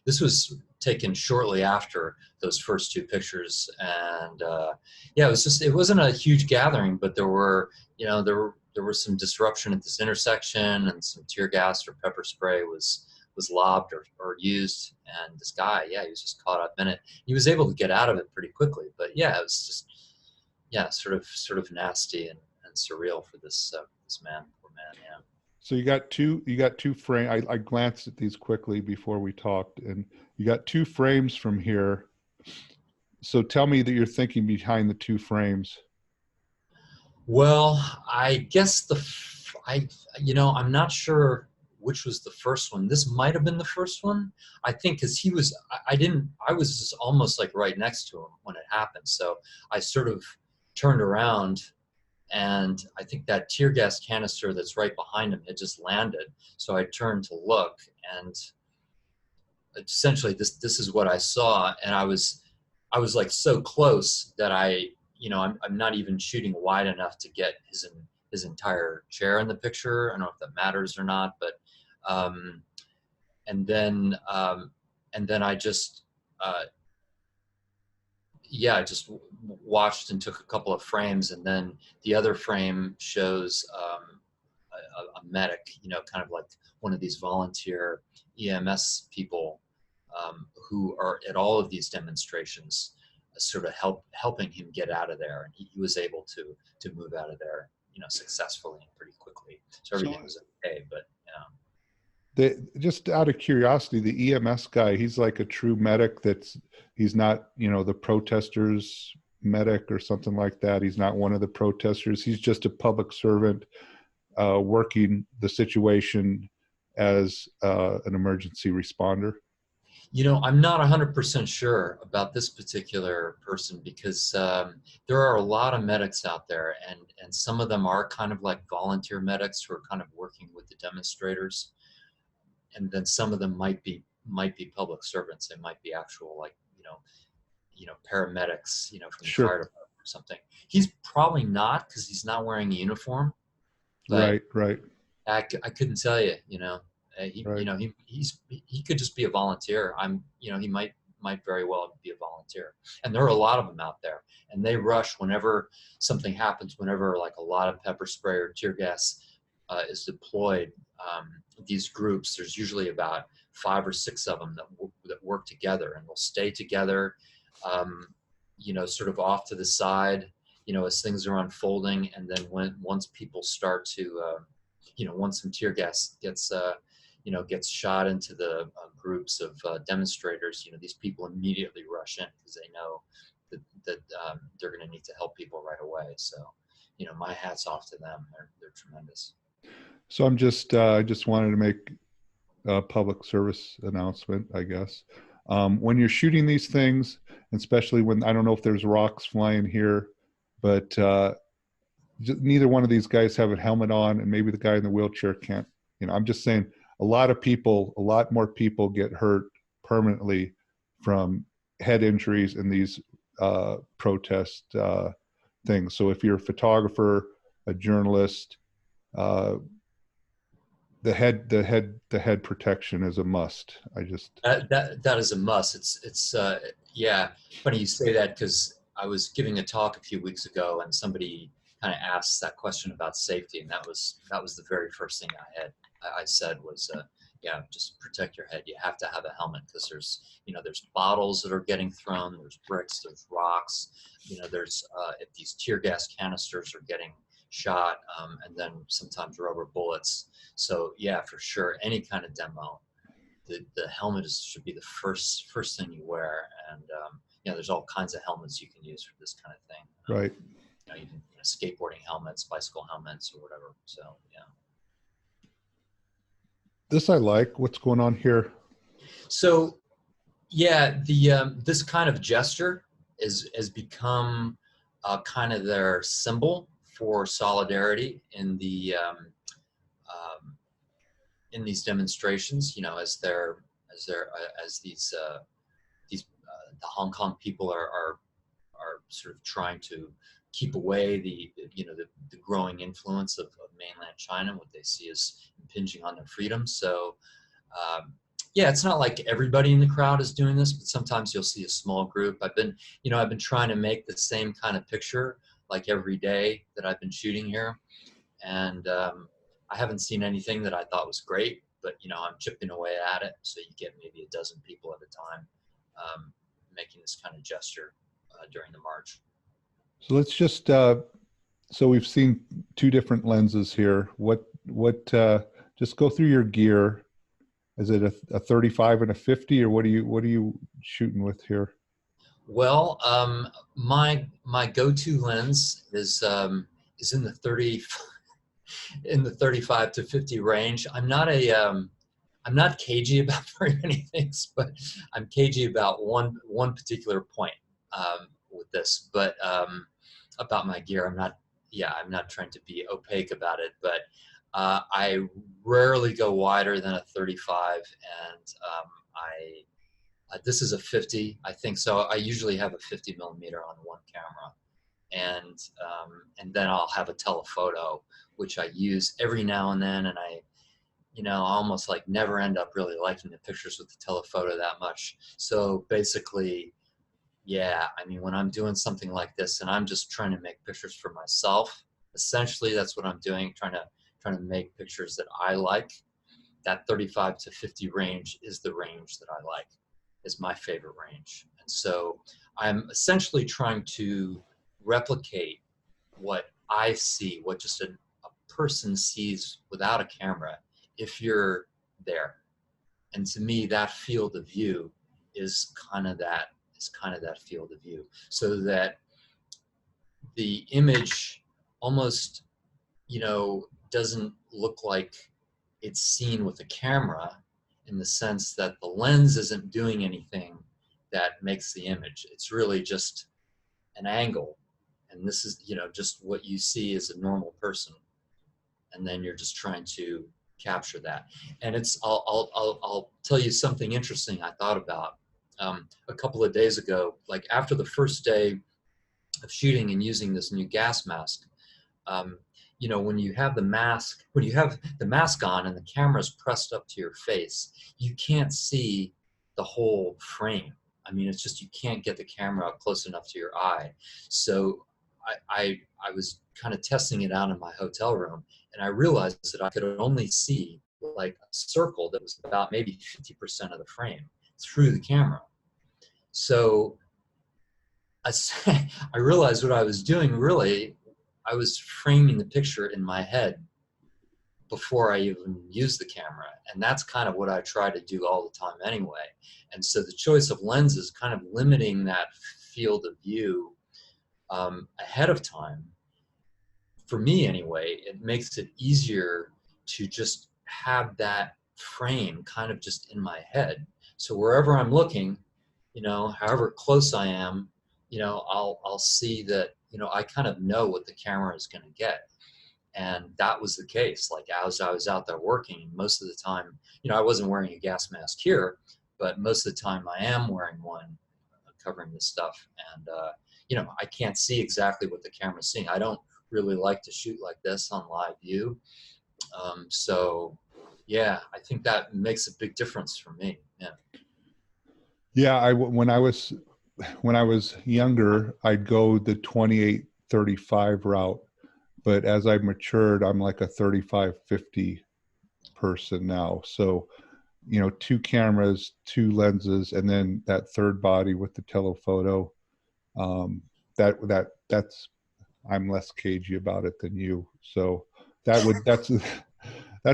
This was taken shortly after those first two pictures, and yeah, it wasn't a huge gathering, but there were some disruption at this intersection, and some tear gas or pepper spray was lobbed or used, and this guy, yeah, he was just caught up in it. He was able to get out of it pretty quickly, but yeah, it was just, yeah, sort of nasty and surreal for this man, poor man, yeah. So you got two frames. I glanced at these quickly before we talked, and you got two frames from here. So tell me that you're thinking behind the two frames. Well, I guess I'm not sure which was the first one. This might have been the first one. I think because he was, I didn't, I was just almost like right next to him when it happened. So I sort of turned around, and I think that tear gas canister that's right behind him had just landed. So I turned to look, and essentially this is what I saw. And I was like so close that I'm not even shooting wide enough to get his entire chair in the picture. I don't know if that matters or not, but um, and then I just I just watched and took a couple of frames, and then the other frame shows a medic, kind of like one of these volunteer EMS people who are at all of these demonstrations, sort of helping him get out of there, and he was able to move out of there, successfully and pretty quickly. So So everything was okay, but just out of curiosity, the EMS guy, he's like a true medic. He's not, the protesters medic or something like that. He's not one of the protesters. He's just a public servant working the situation as an emergency responder. I'm not 100% sure about this particular person, because there are a lot of medics out there, and some of them are kind of like volunteer medics who are kind of working with the demonstrators, and then some of them might be public servants. They might be actual, like, paramedics, from the Sure. fire department or something. He's probably not, because he's not wearing a uniform, but Right, right, I couldn't tell you. right. He could just be a volunteer. He might very well be a volunteer. And there are a lot of them out there, and they rush whenever something happens. Whenever, like, a lot of pepper spray or tear gas is deployed, these groups, there's usually about 5 or 6 of them that work together, and they'll stay together, sort of off to the side, as things are unfolding. And then once people start to once some tear gas gets shot into the groups of demonstrators, these people immediately rush in, because they know that they're going to need to help people right away. So, my hat's off to them. They're tremendous. So I just wanted to make a public service announcement, I guess. When you're shooting these things, especially when, I don't know if there's rocks flying here, but neither one of these guys have a helmet on, and maybe the guy in the wheelchair can't. I'm just saying, a lot more people get hurt permanently from head injuries in these protest things. So if you're a photographer, a journalist, uh, the head protection is a must. That is a must. It's yeah. Funny you say that, because I was giving a talk a few weeks ago, and somebody kind of asked that question about safety, and that was the very first thing I said was, just protect your head. You have to have a helmet, because there's bottles that are getting thrown, there's bricks, there's rocks, there's if these tear gas canisters are getting shot, and then sometimes rubber bullets. So yeah, for sure, any kind of demo, the helmet should be the first thing you wear. And there's all kinds of helmets you can use for this kind of thing. Right. Even skateboarding helmets, bicycle helmets, or whatever. So yeah. This I like. What's going on here? So yeah, the this kind of gesture has become kind of their symbol for solidarity in these demonstrations. As the Hong Kong people are sort of trying to keep away the growing influence of mainland China, what they see as impinging on their freedom. So it's not like everybody in the crowd is doing this, but sometimes you'll see a small group. I've been trying to make the same kind of picture, like, every day that I've been shooting here, and I haven't seen anything that I thought was great, but I'm chipping away at it. So you get maybe a dozen people at a time making this kind of gesture during the march. So let's just so we've seen two different lenses here. What just go through your gear. Is it a 35 and a 50, or what are you shooting with here? Well, my go-to lens is in the 35 to 50 range. I'm not cagey about very many things, but I'm cagey about one particular point with this. But about my gear, I'm not trying to be opaque about it, but I rarely go wider than a 35, and this is a 50, I think. So I usually have a 50 millimeter on one camera, and then I'll have a telephoto, which I use every now and then, and I almost like never end up really liking the pictures with the telephoto that much. So basically, yeah, I mean, when I'm doing something like this and I'm just trying to make pictures for myself, essentially that's what I'm doing, trying to make pictures that I like. That 35 to 50 range is the range that I like, is my favorite range. And so I'm essentially trying to replicate what I see, what just a person sees without a camera, if you're there. And to me, that field of view is kind of that field of view, so that the image almost, doesn't look like it's seen with a camera, in the sense that the lens isn't doing anything that makes the image. It's really just an angle. And this is, just what you see as a normal person. And then you're just trying to capture that. And I'll tell you something interesting I thought about a couple of days ago. Like after the first day of shooting and using this new gas mask, when you have the mask on and the camera's pressed up to your face, you can't see the whole frame. I mean, it's just, you can't get the camera up close enough to your eye. So I was kind of testing it out in my hotel room, and I realized that I could only see like a circle that was about maybe 50% of the frame through the camera. So I realized what I was doing, really, I was framing the picture in my head before I even used the camera. And that's kind of what I try to do all the time anyway. And so the choice of lenses, kind of limiting that field of view ahead of time, for me anyway, it makes it easier to just have that frame kind of just in my head. So wherever I'm looking, however close I am, I'll see that, I kind of know what the camera is going to get. And that was the case. Like as I was out there working, most of the time, I wasn't wearing a gas mask here, but most of the time I am wearing one covering this stuff. And, I can't see exactly what the camera's seeing. I don't really like to shoot like this on live view. So yeah, I think that makes a big difference for me. Yeah. Yeah. When I was younger, I'd go the 28-35 route, but as I've matured, I'm like a 35-50 person now. So, two cameras, two lenses, and then that third body with the telephoto. That's I'm less cagey about it than you. So that's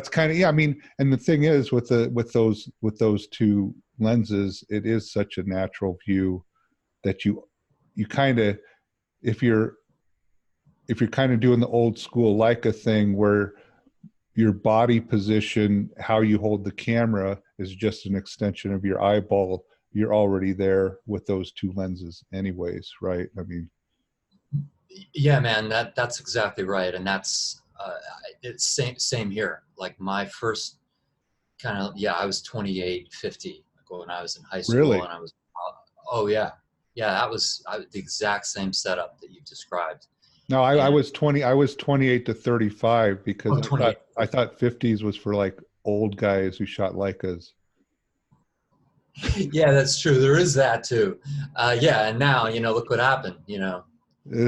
kind of, yeah. I mean, and the thing is with those two lenses, it is such a natural view that you kind of, if you're kind of doing the old school Leica thing where your body position, how you hold the camera is just an extension of your eyeball, you're already there with those two lenses anyways, right? I mean, yeah, man, that's exactly right. And that's, it's same here. Like my first kind of, yeah, I was 28-50 when I was in high school, really? and I was, oh yeah. Yeah, that was the exact same setup that you've described. No, I And was 28-35 because oh, 28. I thought 50s was for like old guys who shot Leicas. Yeah, that's true. There is that too. Yeah, and now, look what happened, It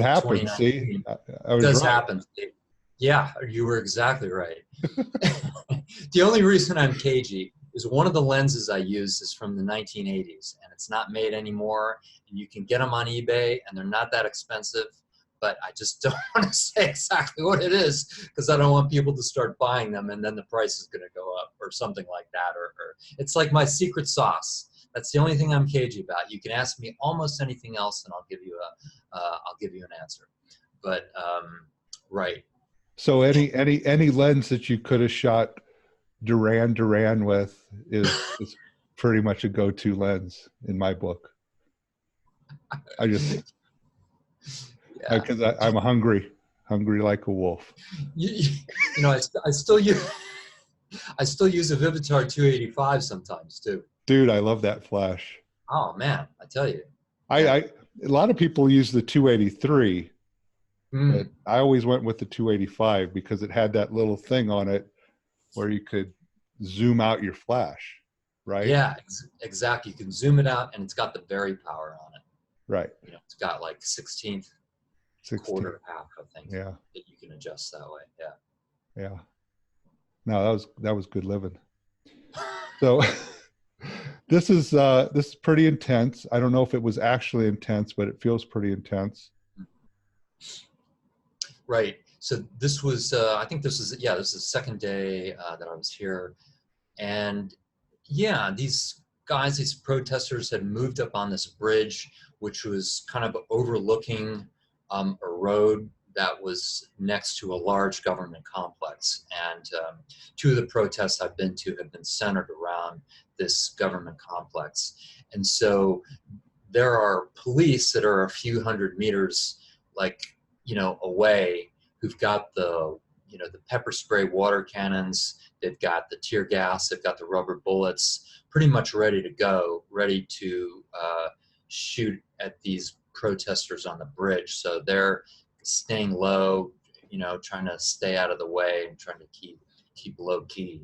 happened. See, 2019. I It was does right. happen. Yeah, you were exactly right. The only reason I'm cagey is one of the lenses I use is from the 1980s, and it's not made anymore, and you can get them on eBay, and they're not that expensive, but I just don't want to say exactly what it is, because I don't want people to start buying them, and then the price is going to go up or something like that, or it's like my secret sauce That's the only thing I'm cagey about. You can ask me almost anything else, and I'll give you an answer. But right, So any lens that you could have shot Duran with is pretty much a go-to lens in my book. I just yeah. because I'm hungry like a wolf. You, you know, I still use a Vivitar 285 sometimes too. Dude, I love that flash. Oh man, I tell you, I yeah. a lot of people use the 283, but Mm. I always went with the 285 because it had that little thing on it where you could zoom out your flash, right? Yeah, exactly. You can zoom it out, and it's got the berry power on it. Right. You know, it's got like 16th, 16. quarter, half, I think, Yeah. that you can adjust that way. Yeah. Yeah. No, that was good living. So this is pretty intense. I don't know if it was actually intense, but it feels pretty intense. Right. So this was, I think this is, yeah, this is the second day that I was here. And yeah, these guys, these protesters had moved up on this bridge, which was kind of overlooking a road that was next to a large government complex. And two of the protests I've been to have been centered around this government complex. And so there are police that are a few hundred meters, like, you know, away, who've got the, you know, the pepper spray water cannons, they've got the tear gas, they've got the rubber bullets, pretty much ready to go, ready to shoot at these protesters on the bridge. So they're staying low, you know, trying to stay out of the way and trying to keep low key.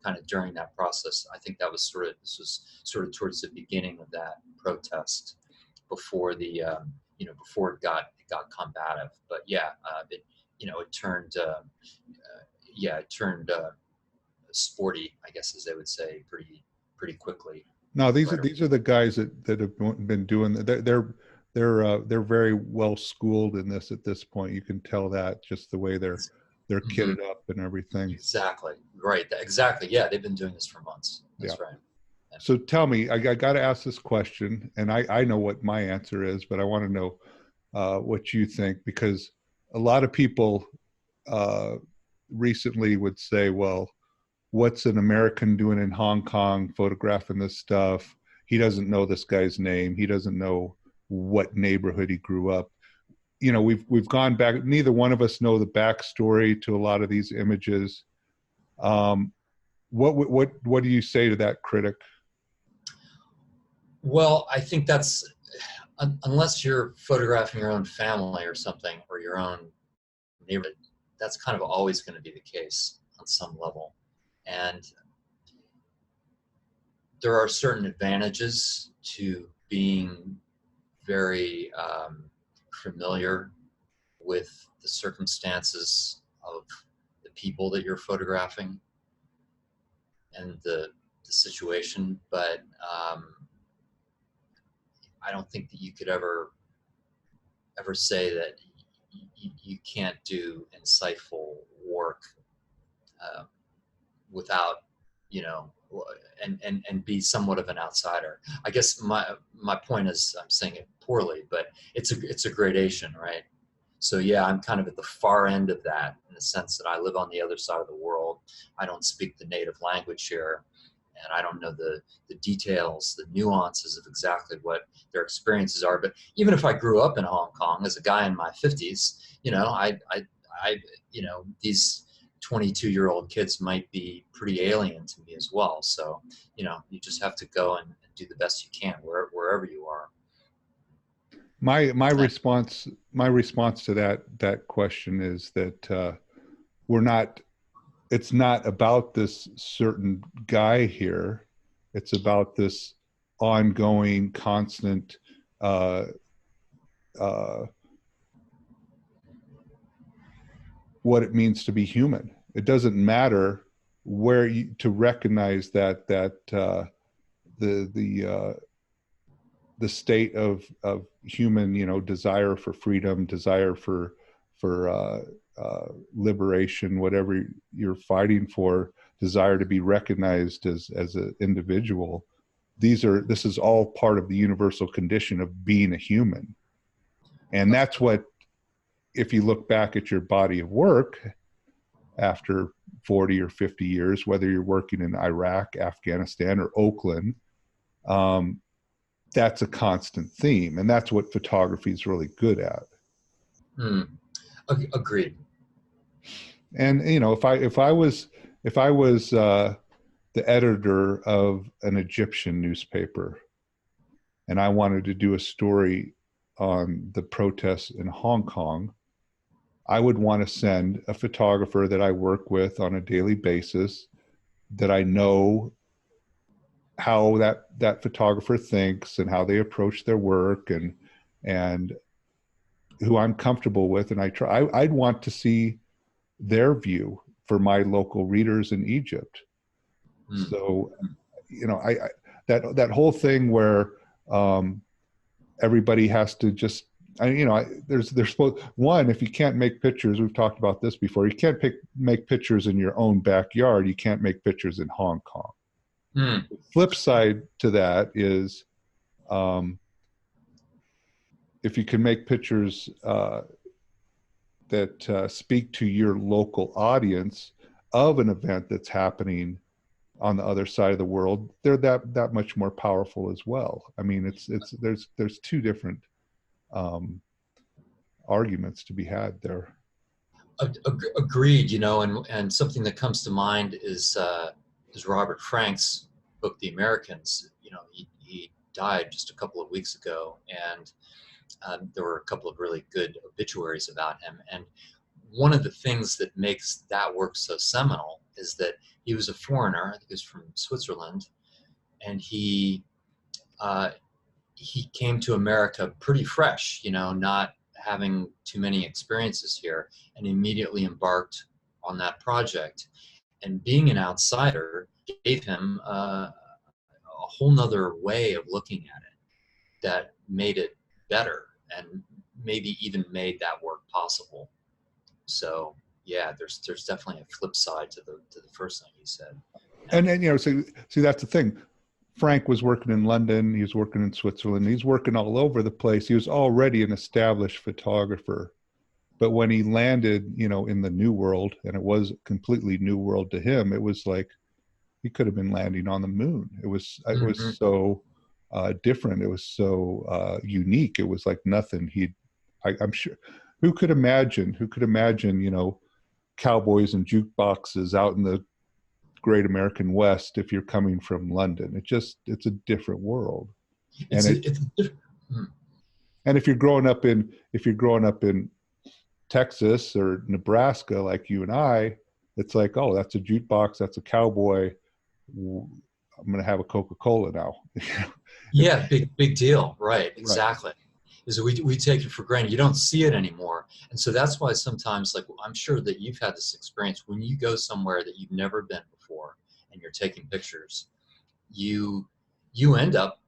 Kind of during that process, I think that was this was sort of towards the beginning of that protest, before the you know, before it got combative. But yeah, you know, it turned yeah, it turned sporty, I guess, as they would say, pretty quickly. No, Right. these are the guys that have been doing that. They're very well schooled in this at this point. You can tell that just the way they're Mhm. kitted up and everything. Exactly. Right. Exactly. Yeah, they've been doing this for months. Yeah. That's right. Yeah. So tell me, I got to ask this question, and I know what my answer is, but I want to know what you think, because a lot of people uh, recently would say, well, what's an American doing in Hong Kong photographing this stuff? He doesn't know this guy's name. He doesn't know what neighborhood he grew up. You know, we've gone back. Neither one of us know the backstory to a lot of these images. Um, what do you say to that critic? Well, I think that's, unless you're photographing your own family or something, or your own neighborhood, that's kind of always going to be the case on some level. And there are certain advantages to being very familiar with the circumstances of the people that you're photographing and the situation. But I don't think that you could ever say that you can't do insightful work uh, without, you know, and be somewhat of an outsider. I guess my point is, I'm saying it poorly, but it's a gradation, right? So yeah, I'm kind of at the far end of that, in the sense that I live on the other side of the world. I don't speak the native language here, and I don't know the details, the nuances of exactly what their experiences are. But even if I grew up in Hong Kong as a guy in my 50s, you know, I you know, these 22-year-old kids might be pretty alien to me as well. So, you know, you just have to go and do the best you can wherever you are. My response to that question is that we're not. It's not about this certain guy here. It's about this ongoing, constant uh, uh, what it means to be human. It doesn't matter where you to recognize that the state of human, you know, desire for freedom, desire for liberation, whatever you're fighting for, desire to be recognized as an individual. this is all part of the universal condition of being a human. And that's what, if you look back at your body of work after 40 or 50 years, whether you're working in Iraq, Afghanistan, or Oakland, that's a constant theme. And that's what photography is really good at. Agreed. And, you know, if I was the editor of an Egyptian newspaper and I wanted to do a story on the protests in Hong Kong, I would want to send a photographer that I work with on a daily basis, that I know how that photographer thinks and how they approach their work, and who I'm comfortable with. And I'd want to see their view for my local readers in Egypt. So, you know, that whole thing where everybody has to just, there's one, if you can't make pictures, we've talked about this before, you can't make pictures in your own backyard, you can't make pictures in Hong Kong. The flip side to that is, if you can make pictures that speak to your local audience of an event that's happening on the other side of the world, they're that much more powerful as well. I mean, there's two different arguments to be had there. Agreed. You know, and something that comes to mind is Robert Frank's book, The Americans. You know, he died just a couple of weeks ago, and there were a couple of really good obituaries about him. And one of the things that makes that work so seminal is that he was a foreigner. I think he was from Switzerland, and he came to America pretty fresh, you know, not having too many experiences here, and immediately embarked on that project. And being an outsider gave him a whole nother way of looking at it that made it better, and maybe even made that work possible. So yeah, there's definitely a flip side to the first thing you said. And you know, see, that's the thing. Frank was working in London, he was working in Switzerland, he's working all over the place. He was already an established photographer. But when he landed, you know, in the new world, and it was a completely new world to him, it was like he could have been landing on the moon. It was so different. It was so unique. It was like nothing I'm sure, who could imagine, you know, cowboys and jukeboxes out in the great American West if you're coming from London? It's a different world. And and if you're growing up in Texas or Nebraska like you and I, it's like, oh, that's a jukebox, that's a cowboy, I'm going to have a Coca-Cola now. Yeah, big deal. Right, exactly. Right. Is we take it for granted. You don't see it anymore. And so that's why sometimes, like, I'm sure that you've had this experience when you go somewhere that you've never been before and you're taking pictures, you end up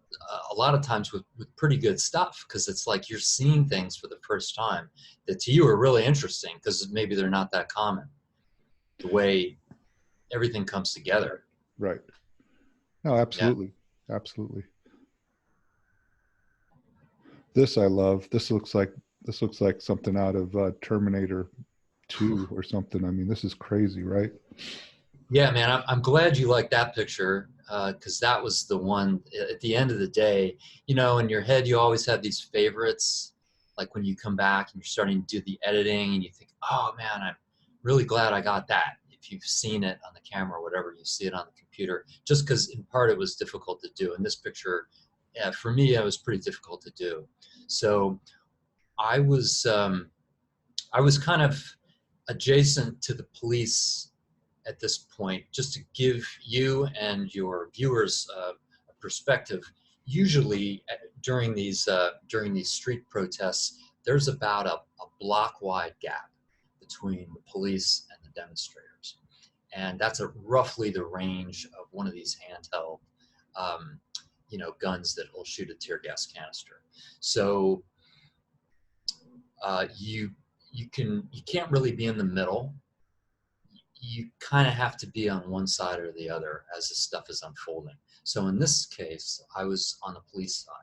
a lot of times with pretty good stuff, because it's like you're seeing things for the first time that to you are really interesting because maybe they're not that common, the way everything comes together. Right. No, absolutely. Yeah. Absolutely. This I love. This looks like something out of Terminator 2 or something. I mean, this is crazy, right? Yeah, man, I'm glad you liked that picture, because that was the one at the end of the day, you know, in your head, you always have these favorites, like when you come back and you're starting to do the editing and you think, oh man, I'm really glad I got that. If you've seen it on the camera or whatever, you see it on the computer, just because in part it was difficult to do. And this picture, yeah, for me, it was pretty difficult to do. So I was kind of adjacent to the police at this point, just to give you and your viewers a perspective. Usually during these street protests, there's about a block-wide gap between the police and the demonstrators, and that's roughly the range of one of these handheld, you know, guns that will shoot a tear gas canister. So you can't really be in the middle. you kind of have to be on one side or the other as this stuff is unfolding. So in this case, I was on the police side.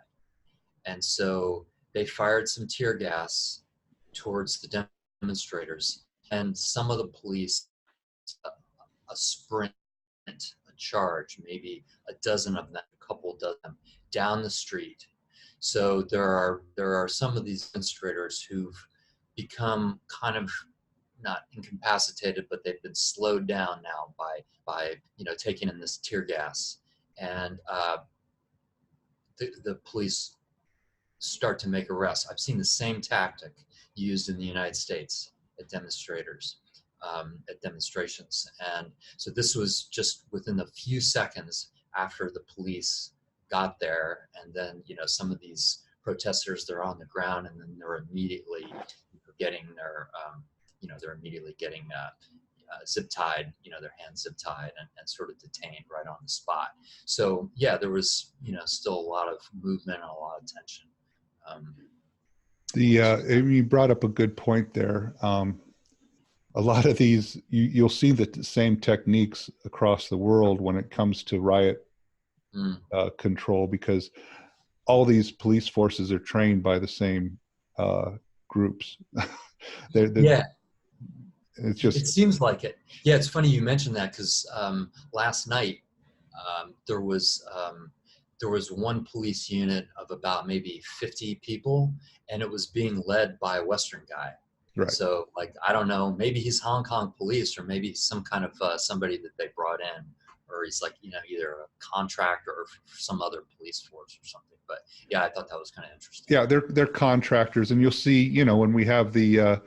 And so they fired some tear gas towards the demonstrators, and some of the police, a sprint, a charge, maybe a dozen of them, a couple dozen, down the street. So there are some of these demonstrators who've become kind of not incapacitated, but they've been slowed down now by taking in this tear gas, and the police start to make arrests. I've seen the same tactic used in the United States at demonstrators, at demonstrations. And so this was just within a few seconds after the police got there. And then, some of these protesters, they're on the ground, and then they're immediately getting zip tied, their hands zip tied, and sort of detained right on the spot. So yeah, there was, still a lot of movement and a lot of tension. You brought up a good point there. A lot of these, you'll see the same techniques across the world when it comes to riot control, because all these police forces are trained by the same groups. Yeah, it's just, it seems like it. Yeah, it's funny you mentioned that, because last night there was one police unit of about maybe 50 people, and it was being led by a Western guy. right. So, like, I don't know, maybe he's Hong Kong police, or maybe some kind of somebody that they brought in, or he's like, either a contractor or some other police force or something. But yeah, I thought that was kind of interesting. Yeah, they're contractors, and you'll see, when we have the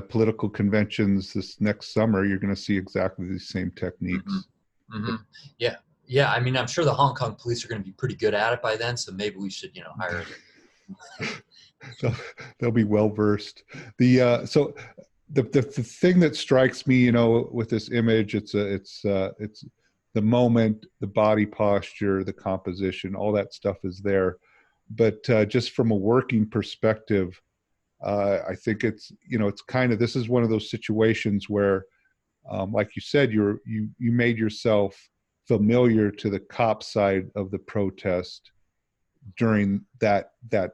political conventions this next summer, you're going to see exactly the same techniques. Mm-hmm. Mm-hmm. Yeah. Yeah. I mean, I'm sure the Hong Kong police are going to be pretty good at it by then. So maybe we should, hire them. They'll be well versed. So the thing that strikes me, with this image, it's the moment, the body posture, the composition, all that stuff is there. But just from a working perspective, I think it's kind of, this is one of those situations where, like you said, you made yourself familiar to the cop side of the protest during that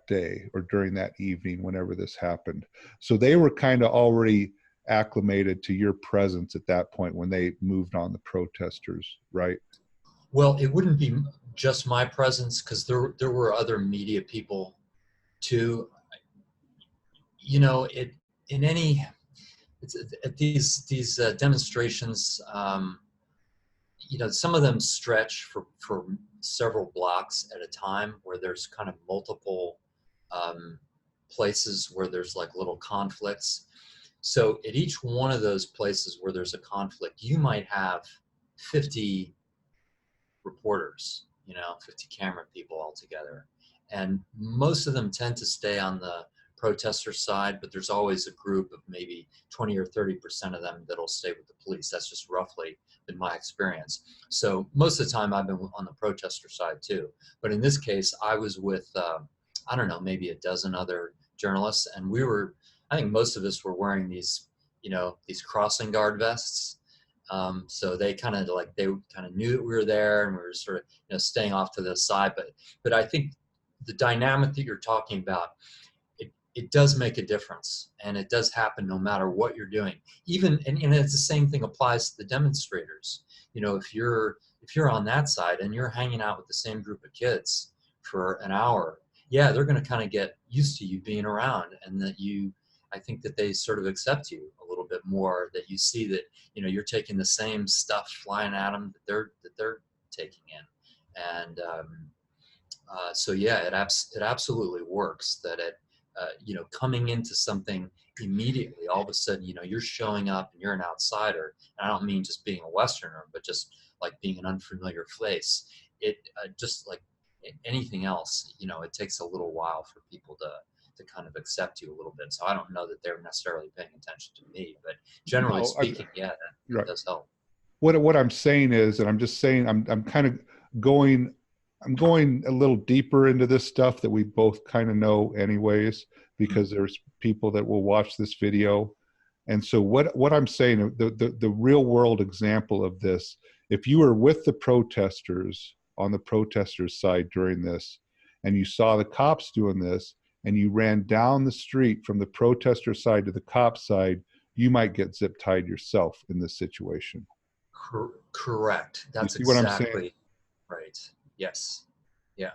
day or during that evening, whenever this happened. So they were kind of already acclimated to your presence at that point when they moved on the protesters, right? Well, it wouldn't be just my presence, because there were other media people too. At these demonstrations, some of them stretch for several blocks at a time, where there's kind of multiple places where there's like little conflicts. So at each one of those places where there's a conflict, you might have 50 reporters, 50 camera people all together. And most of them tend to stay on the protester side, but there's always a group of maybe 20 or 30% of them that'll stay with the police. That's just roughly been my experience. So most of the time I've been on the protester side too. But in this case, I was with, I don't know, maybe a dozen other journalists, and I think most of us were wearing these crossing guard vests. So they kind of knew that we were there, and we were sort of, staying off to the side. But I think the dynamic that you're talking about, it does make a difference, and it does happen no matter what you're doing. Even, and it's the same thing applies to the demonstrators. If you're on that side and you're hanging out with the same group of kids for an hour, yeah, they're going to kind of get used to you being around, and I think that they sort of accept you a little bit more, that you see that, you're taking the same stuff flying at them that they're taking in. And so yeah, it absolutely works that coming into something immediately, all of a sudden, you're showing up and you're an outsider. And I don't mean just being a Westerner, but just like being an unfamiliar face. It just like anything else, it takes a little while for people to kind of accept you a little bit. So I don't know that they're necessarily paying attention to me, but generally speaking, yeah, that does help. What I'm saying is, and I'm just saying, I'm kind of going a little deeper into this stuff that we both kind of know anyways, because there's people that will watch this video, And so what I'm saying, the real world example of this, if you were with the protesters on the protesters' side during this, and you saw the cops doing this, and you ran down the street from the protester side to the cop side, you might get zip tied yourself in this situation. Correct. You That's see what I'm saying? exactly right. Yes. Yeah.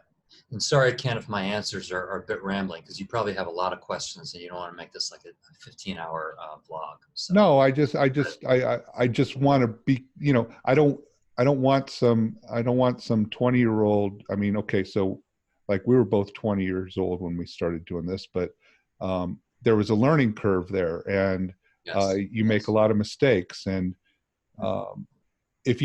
And sorry, Ken, if my answers are a bit rambling, because you probably have a lot of questions and you don't want to make this like a 15-hour vlog. So, No, I just want to be, you know, I don't want some 20-year-old. I mean, okay, so like we were both 20 years old when we started doing this, but there was a learning curve there, and yes. you make a Yes. lot of mistakes. And Mhm. if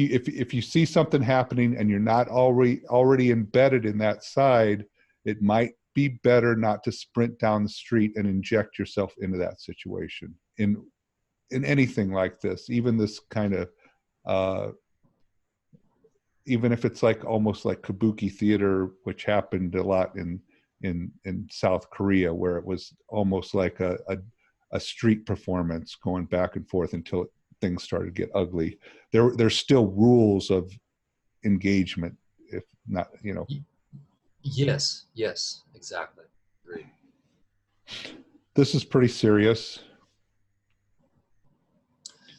you see something happening and you're not already embedded in that side, it might be better not to sprint down the street and inject yourself into that situation in anything like this, even this kind of uh, even if it's like almost like kabuki theater, which happened a lot in South Korea, where it was almost like a street performance going back and forth until things started to get ugly. There's still rules of engagement, if not, you know. Yes. Yes. Exactly. Agreed. This is pretty serious.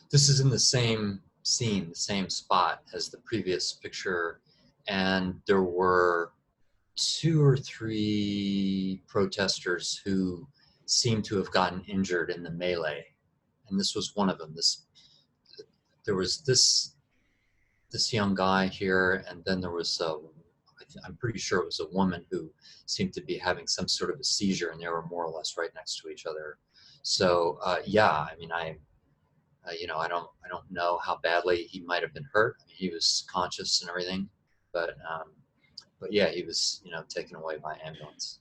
This is in the same scene, the same spot as the previous picture, and there were two or three protesters who seemed to have gotten injured in the melee, and this was one of them. There was this young guy here, and then there was I'm pretty sure it was a woman who seemed to be having some sort of a seizure, and they were more or less right next to each other. So yeah, I mean, I don't know how badly he might have been hurt. I mean, he was conscious and everything, but yeah, he was taken away by ambulance.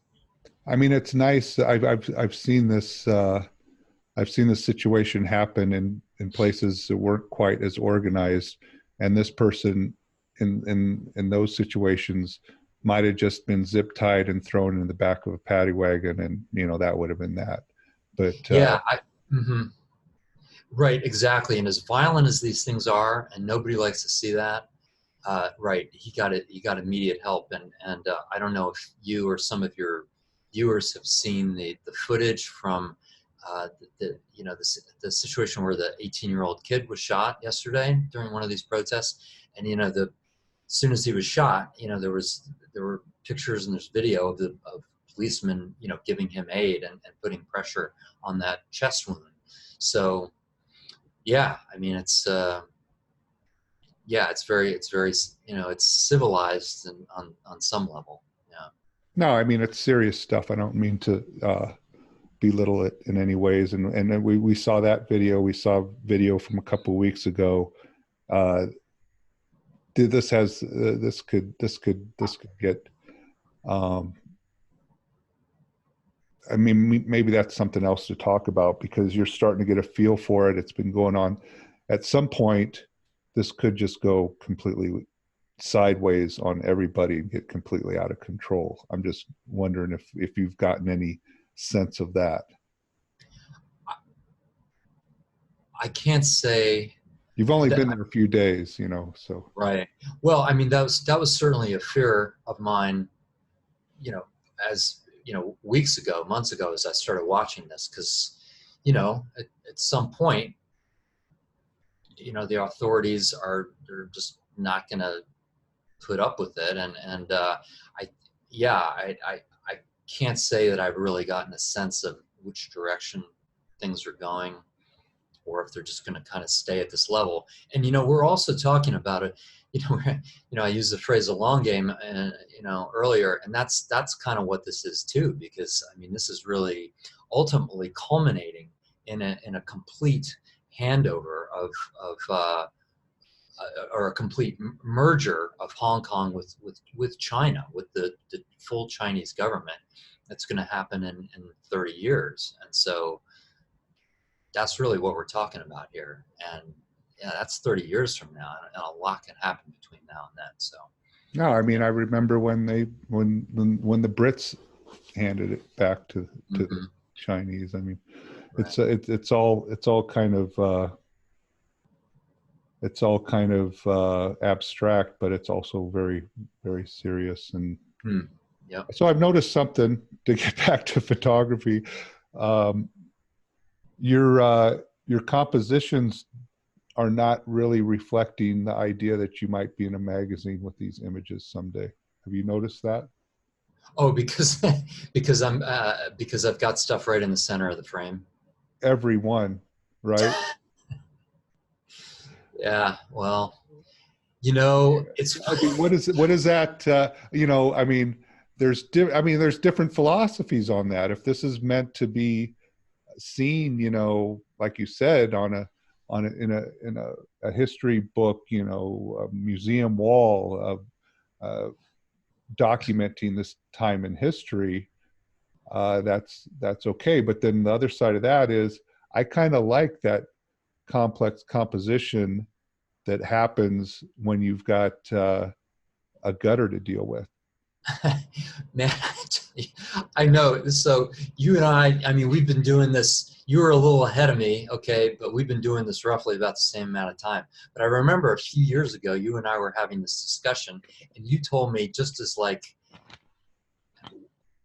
I mean, it's nice. I've seen this. I've seen this situation happen in places that weren't quite as organized, and this person in those situations might have just been zip tied and thrown in the back of a paddy wagon, and you know that would have been that. But Yeah, mhm. Right, exactly. And as violent as these things are, and nobody likes to see that, right? He got it. He got immediate help, and I don't know if you or some of your viewers have seen the footage from the situation where the 18-year-old kid was shot yesterday during one of these protests, and as soon as he was shot, there were pictures and there's video of policemen giving him aid and putting pressure on that chest wound. So yeah, I mean it's very it's civilized and on some level. Yeah. no, I mean it's serious stuff. I don't mean to belittle it in any ways. And then we saw that video. We saw video from a couple of weeks ago. Uh, this could get. Um, I mean, maybe that's something else to talk about because you're starting to get a feel for it. It's been going on. At some point, this could just go completely sideways on everybody and get completely out of control. I'm just wondering if you've gotten any sense of that. I can't say You've only that. been there a few days, you know, so. Right. Well, I mean that was certainly a fear of mine, as weeks ago, months ago, as I started watching this, because at some point, the authorities they're just not going to put up with it, and I yeah I can't say that I've really gotten a sense of which direction things are going, or if they're just going to kind of stay at this level. And we're also talking about it. I used the phrase "a long game," earlier, and that's kind of what this is too. Because I mean, this is really ultimately culminating in a complete handover of or a complete merger of Hong Kong with China, with the full Chinese government. That's going to happen in 30 years, and so that's really what we're talking about here. And yeah, that's 30 years from now, and a lot can happen between now and then. So No, I mean I remember when the Brits handed it back to the mhm. Chinese. I mean, right. It's all kind of abstract, but it's also very, very serious. And Hmm. Yep. so I've noticed something to get back to photography. Um, your compositions are not really reflecting the idea that you might be in a magazine with these images someday. Have you noticed that? Oh, because because I've got stuff right in the center of the frame. Everyone, right? Yeah. Well, you know, it's I mean, what is that? You know, I mean, there's different philosophies on that. If this is meant to be seen, you know, like you said, in a history book, you know, a museum wall of documenting this time in history, that's okay. But then the other side of that is I kind of like that complex composition that happens when you've got a gutter to deal with. man, I know. So you and I mean, we've been doing this. You were a little ahead of me, okay, but we've been doing this roughly about the same amount of time. But I remember a few years ago, you and I were having this discussion, and you told me just as like,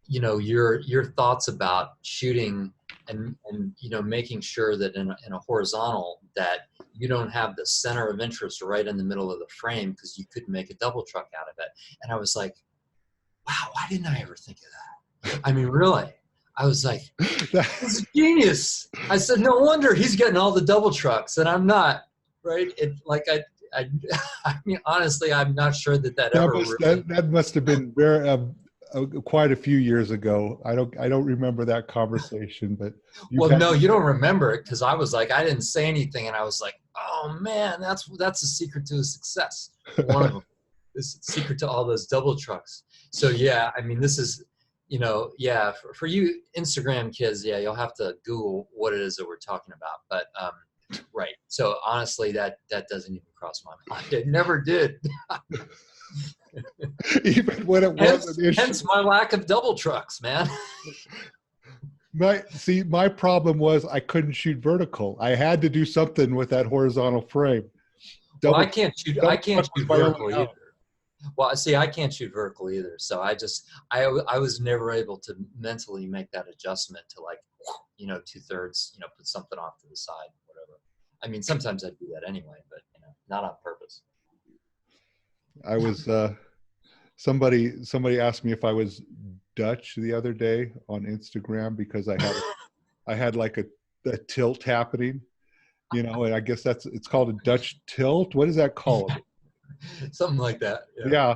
you know, your thoughts about shooting and you know making sure that in a horizontal that you don't have the center of interest right in the middle of the frame because you couldn't make a double truck out of it. And I was like, wow, why didn't I ever think of that? I mean, really, I was like, this is genius. I said, no wonder he's getting all the double trucks and I'm not, right? It like I, I mean, honestly, I'm not sure that that ever really. That must have been very quite a few years ago. I don't remember that conversation, but you've Well, had no, you don't remember it because I was like, I didn't say anything, and I was like, oh man, that's the secret to his success. One of them, this secret to all those double trucks. So yeah, I mean, this is, you know, yeah, for you Instagram kids, yeah, you'll have to Google what it is that we're talking about. But right. So honestly, that doesn't even cross my mind. It never did. even when it was an issue. Hence my lack of double trucks, man. My problem was I couldn't shoot vertical. I had to do something with that horizontal frame. Well, Double I double can't truck was shoot my only vertical either. out. Well, see, I can't shoot vertical either. So I was never able to mentally make that adjustment to like, you know, 2/3, you know, put something off to the side, whatever. I mean, sometimes I do that anyway, but you know, not on purpose. I was somebody asked me if I was Dutch the other day on Instagram because I had like a tilt happening, you know, and I guess it's called a Dutch tilt. What is that called? Something like that. Yeah. Yeah.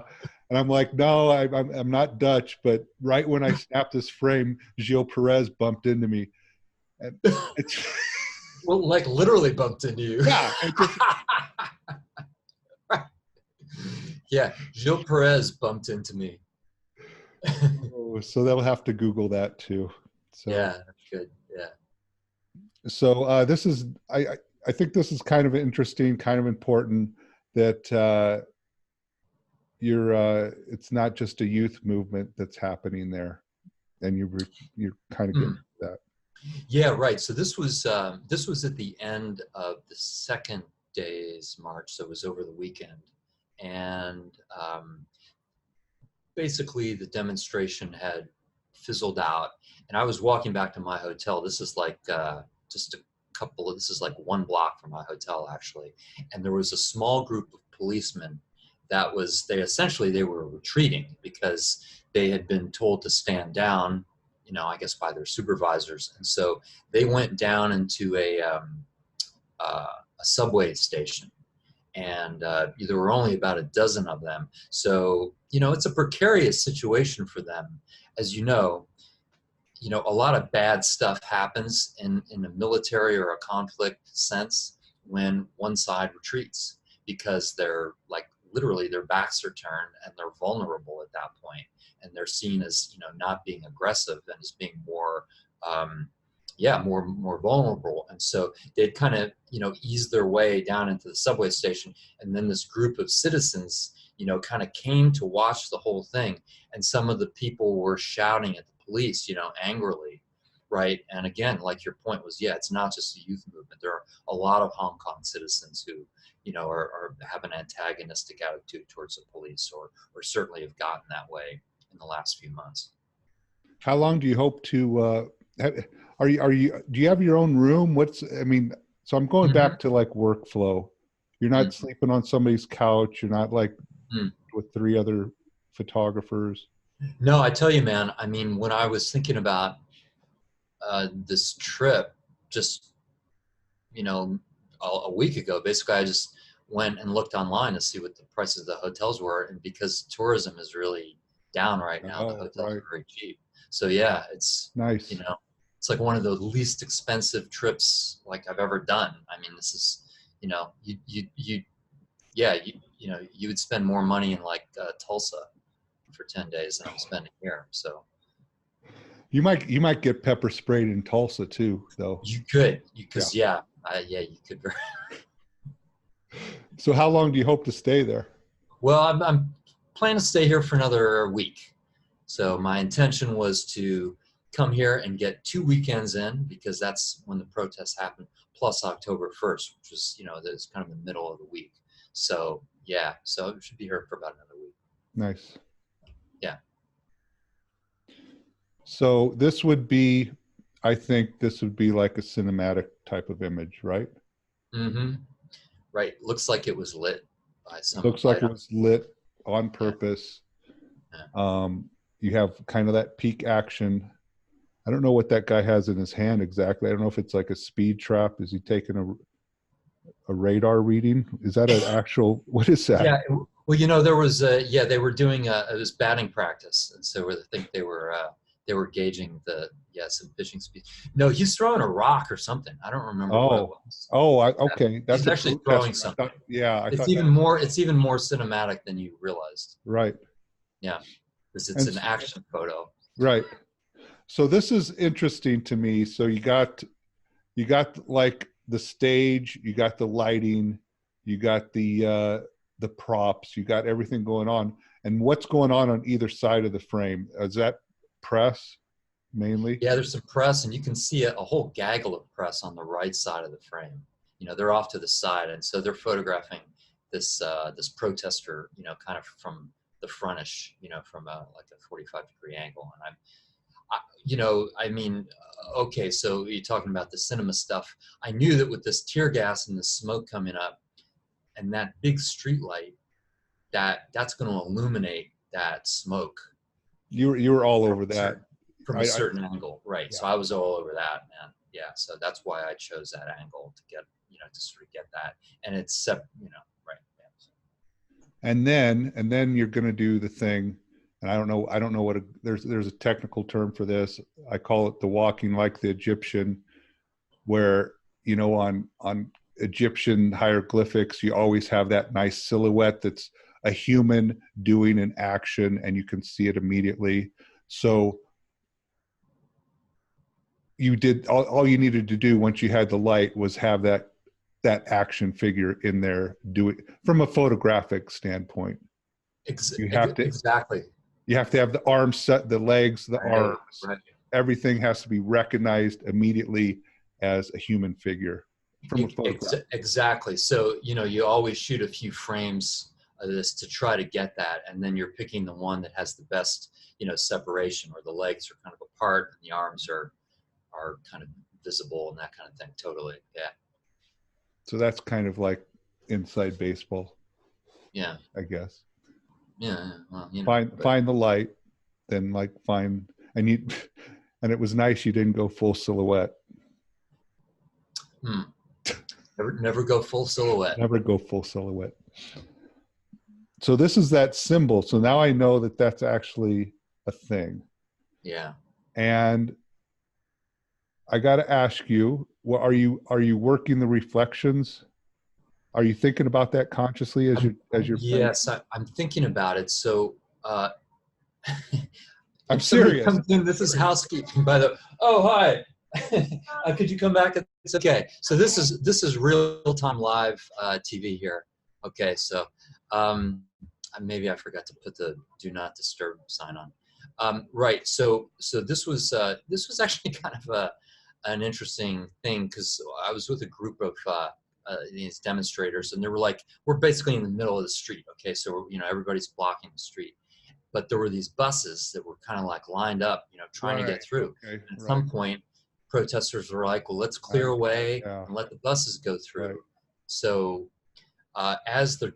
And I'm like, no, I'm not Dutch. But right when I snapped this frame, Gil Perez bumped into me. And it's, Well, like literally bumped into you. yeah. It just, Yeah, Gil Perez bumped into me. oh, so they'll have to Google that too. So, Yeah, that's good. Yeah. this is, I think this is kind of interesting, kind of important that it's not just a youth movement that's happening there. And you're kind of getting that. Yeah, right. So this was at the end of the second day's march, so it was over the weekend, and basically the demonstration had fizzled out, and I was walking back to my hotel. This is like just a couple of this is like one block from my hotel actually, and there was a small group of policemen that was they were retreating because they had been told to stand down, you know, I guess by their supervisors, and so they went down into a subway station, and there were only about a dozen of them. So you know, it's a precarious situation for them, as you know. You know, a lot of bad stuff happens in a military or a conflict sense when one side retreats because they're like literally their backs are turned and they're vulnerable at that point, and they're seen as, you know, not being aggressive and as being more more vulnerable. And so they'd kind of, you know, ease their way down into the subway station, and then this group of citizens, you know, kind of came to watch the whole thing, and some of the people were shouting at the police, you know, angrily. right? And again, like your point was, yeah, it's not just a youth movement. There are a lot of Hong Kong citizens who, have an antagonistic attitude towards the police, or certainly have gotten that way in the last few months. How long do you hope to? Do you have your own room? So I'm going Mm-hmm. back to like workflow. You're not Mm-hmm. sleeping on somebody's couch. You're not like with 3 other photographers. No, I tell you, man. I mean, when I was thinking about this trip, just a week ago, basically, I just went and looked online to see what the prices of the hotels were, and because tourism is really down right now, the Oh, hotels right. are very cheap. So yeah, it's Nice. it's like one of the least expensive trips like I've ever done. I mean, this is you would spend more money in like Tulsa for 10 days than I'm spending here. So You might get pepper sprayed in Tulsa too, though. you could, because Yeah. you could. So how long do you hope to stay there? Well, I'm planning to stay here for another week. So my intention was to come here and get 2 weekends in, because that's when the protests happen, plus October 1st, which is, that's kind of the middle of the week. So yeah, so I should be here for about another week. Nice. Yeah. So I think this would be like a cinematic type of image, right? Mm-hmm. Right. Looks like it was lit by some Looks like light. it was lit on purpose. Yeah. You have kind of that peak action. I don't know what that guy has in his hand exactly. I don't know if it's like a speed trap. Is he taking a radar reading? Is that an actual, what is that? Yeah. Well, there was they were doing it was batting practice, and so I think they were gauging some pitching speed. No, he's throwing a rock or something. I don't remember what it was. Okay. That's He's actually throwing something. I It's thought even that. more. It's even more cinematic than you realized. Right. Yeah, because it's And an action photo. right. So this is interesting to me. So you got like the stage, you got the lighting, you got the props, you got everything going on. And what's going on either side of the frame? Is that press mainly? Yeah, there's some press, and you can see a whole gaggle of press on the right side of the frame. They're off to the side, and so they're photographing this protester, kind of from the frontish, from like a 45-degree angle. And okay, so you're talking about the cinema stuff. I knew that with this tear gas and the smoke coming up, and that big street light, that's going to illuminate that smoke. You were all over that. From a certain angle, right? Yeah. So I was all over that, man. Yeah, so that's why I chose that angle to get, to sort of get that, and it's right. Yeah. And then you're going to do the thing, and I don't know what there's a technical term for this. I call it the walking like the Egyptian, where on Egyptian hieroglyphics you always have that nice silhouette that's a human doing an action, and you can see it immediately. So you did all you needed to do once you had the light was have that action figure in there, do it from a photographic standpoint. Exactly. You have to have the arms set, the legs, the arms. Right. Everything has to be recognized immediately as a human figure from a photograph. Exactly. So, you always shoot a few frames of this to try to get that, and then you're picking the one that has the best, separation, where the legs are kind of apart and the arms are kind of visible and that kind of thing. Totally. Yeah. So that's kind of like inside baseball. Yeah. I guess. Yeah. Well, find the light, then and it was nice you didn't go full silhouette. Never go full silhouette. Never go full silhouette. So this is that symbol. So now I know that that's actually a thing. Yeah. And I got to ask you, are you working the reflections? Are you thinking about that consciously as you're Yes, I'm thinking about it. So I'm serious. Comes in, this is housekeeping, by the way. Oh, hi. Could you come back? It's okay. So this is real-time live TV here. Okay, so maybe I forgot to put the do not disturb sign on. Right. So this was actually kind of an interesting thing, because I was with a group of these demonstrators, and they were like, we're basically in the middle of the street. Okay, so everybody's blocking the street, but there were these buses that were kind of like lined up, trying to Right. get through. Okay. And at Right. some point, protesters were like, well, let's I, clear away yeah. and let the buses go Right. through. So as the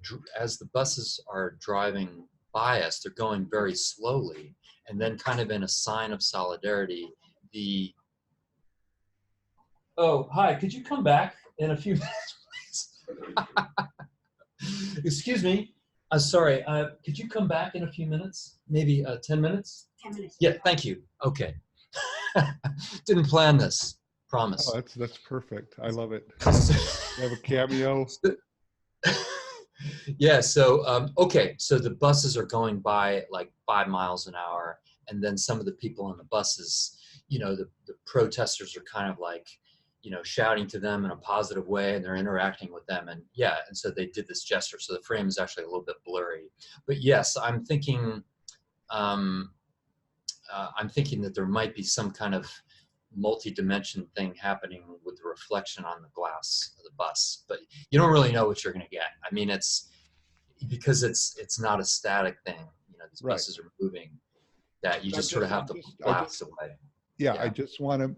buses are driving by us, they're going very slowly, and then kind of in a sign of solidarity, the oh, hi, could you come back in a few minutes, please? Excuse me. I'm sorry. Could you come back in a few minutes? Maybe 10 minutes? 10 minutes. Yeah, thank you. Okay. Didn't plan this. Oh, Promise. that's perfect. I love it. You have a cameo. Yeah, so, okay, so the buses are going by at like 5 miles an hour, and then some of the people on the buses, the protesters are kind of like, shouting to them in a positive way, and they're interacting with them, and yeah, and so they did this gesture, so the frame is actually a little bit blurry. But yes, um, I'm thinking that there might be some kind of multi-dimension thing happening with the reflection on the glass of the bus, but you don't really know what you're going to get. I mean, it's because it's not a static thing. These Right. buses are moving, that you just sort of have to blast away. Yeah, Yeah. I just want to,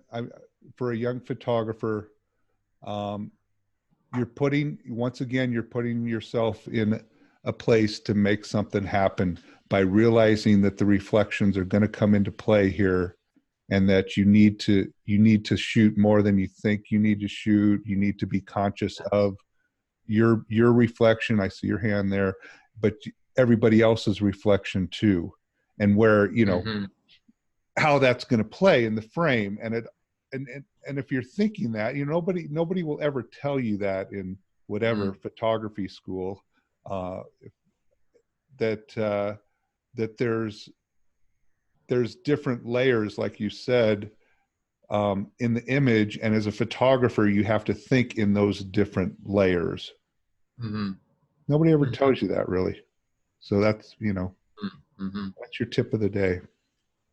for a young photographer, you're putting yourself in a place to make something happen by realizing that the reflections are going to come into play here, and that you need to shoot more than you think you need to shoot. You need to be conscious of your reflection. I see your hand there, but everybody else's reflection too, and where how that's going to play in the frame. And if you're thinking that, nobody will ever tell you that in whatever photography school, that there's different layers, like you said, in the image, and as a photographer you have to think in those different layers. Nobody ever tells you that, really. So that's that's your tip of the day.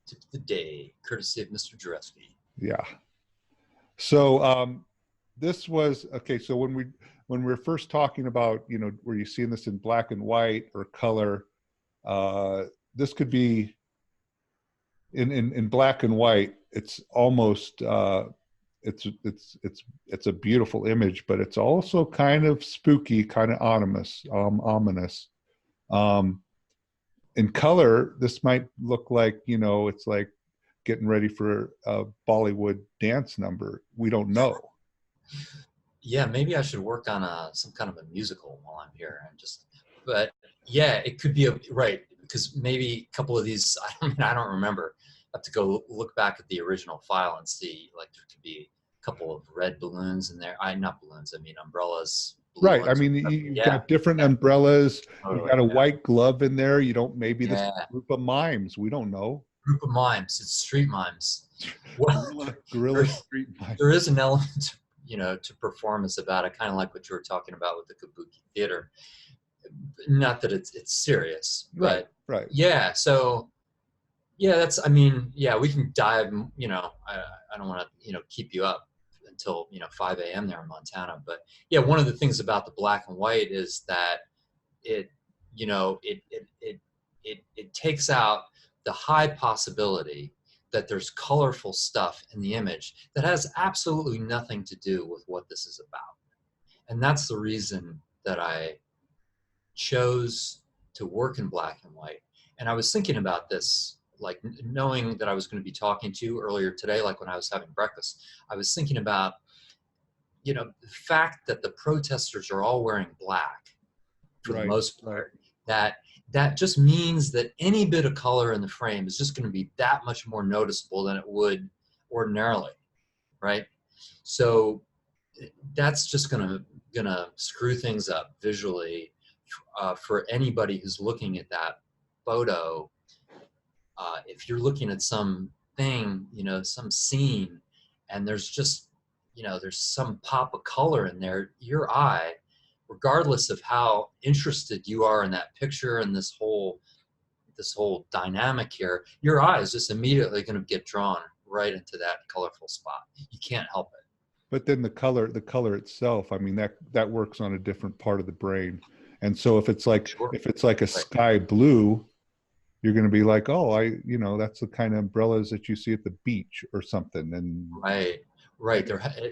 Tip of the day, courtesy of Mr. Jarecke. Yeah. So this was okay. So when we were first talking about, were you seeing this in black and white or color? This could be in black and white. It's almost it's a beautiful image, but it's also kind of spooky, kind of ominous. In color, this might look like, it's like getting ready for a Bollywood dance number. We don't know. Yeah, maybe I should work on some kind of a musical while I'm here, but yeah, it could be right, because maybe a couple of these, I don't remember. I have to go look back at the original file and see, like, there could be a couple of red balloons in there. Not balloons, I mean umbrellas. Right. I mean, you've got different umbrellas. Totally. You've got a white glove in there. Maybe this group of mimes. We don't know. Group of mimes. It's street mimes. Guerrilla street mimes. There is an element, to performance about it, kind of like what you were talking about with the Kabuki theater. Not that it's serious, but right. Yeah. So yeah, we can dive. I don't want to keep you up until 5 a.m. there in Montana, but yeah, one of the things about the black and white is that it takes out the high possibility that there's colorful stuff in the image that has absolutely nothing to do with what this is about. And that's the reason that I chose to work in black and white. And I was thinking about this, like knowing that I was going to be talking to you earlier today, like when I was having breakfast, I was thinking about, the fact that the protesters are all wearing black for the most part, that just means that any bit of color in the frame is just going to be that much more noticeable than it would ordinarily, right? So that's just gonna screw things up visually for anybody who's looking at that photo. If you're looking at something, some scene, and there's just, there's some pop of color in there, your eye, regardless of how interested you are in that picture and this whole this whole dynamic here, your eye is just immediately going to get drawn right into that colorful spot. You can't help it. But then the color itself, I mean, that works on a different part of the brain. And so if it's like Sure. a sky blue, you're going to be like, oh, that's the kind of umbrellas that you see at the beach or something. And Right.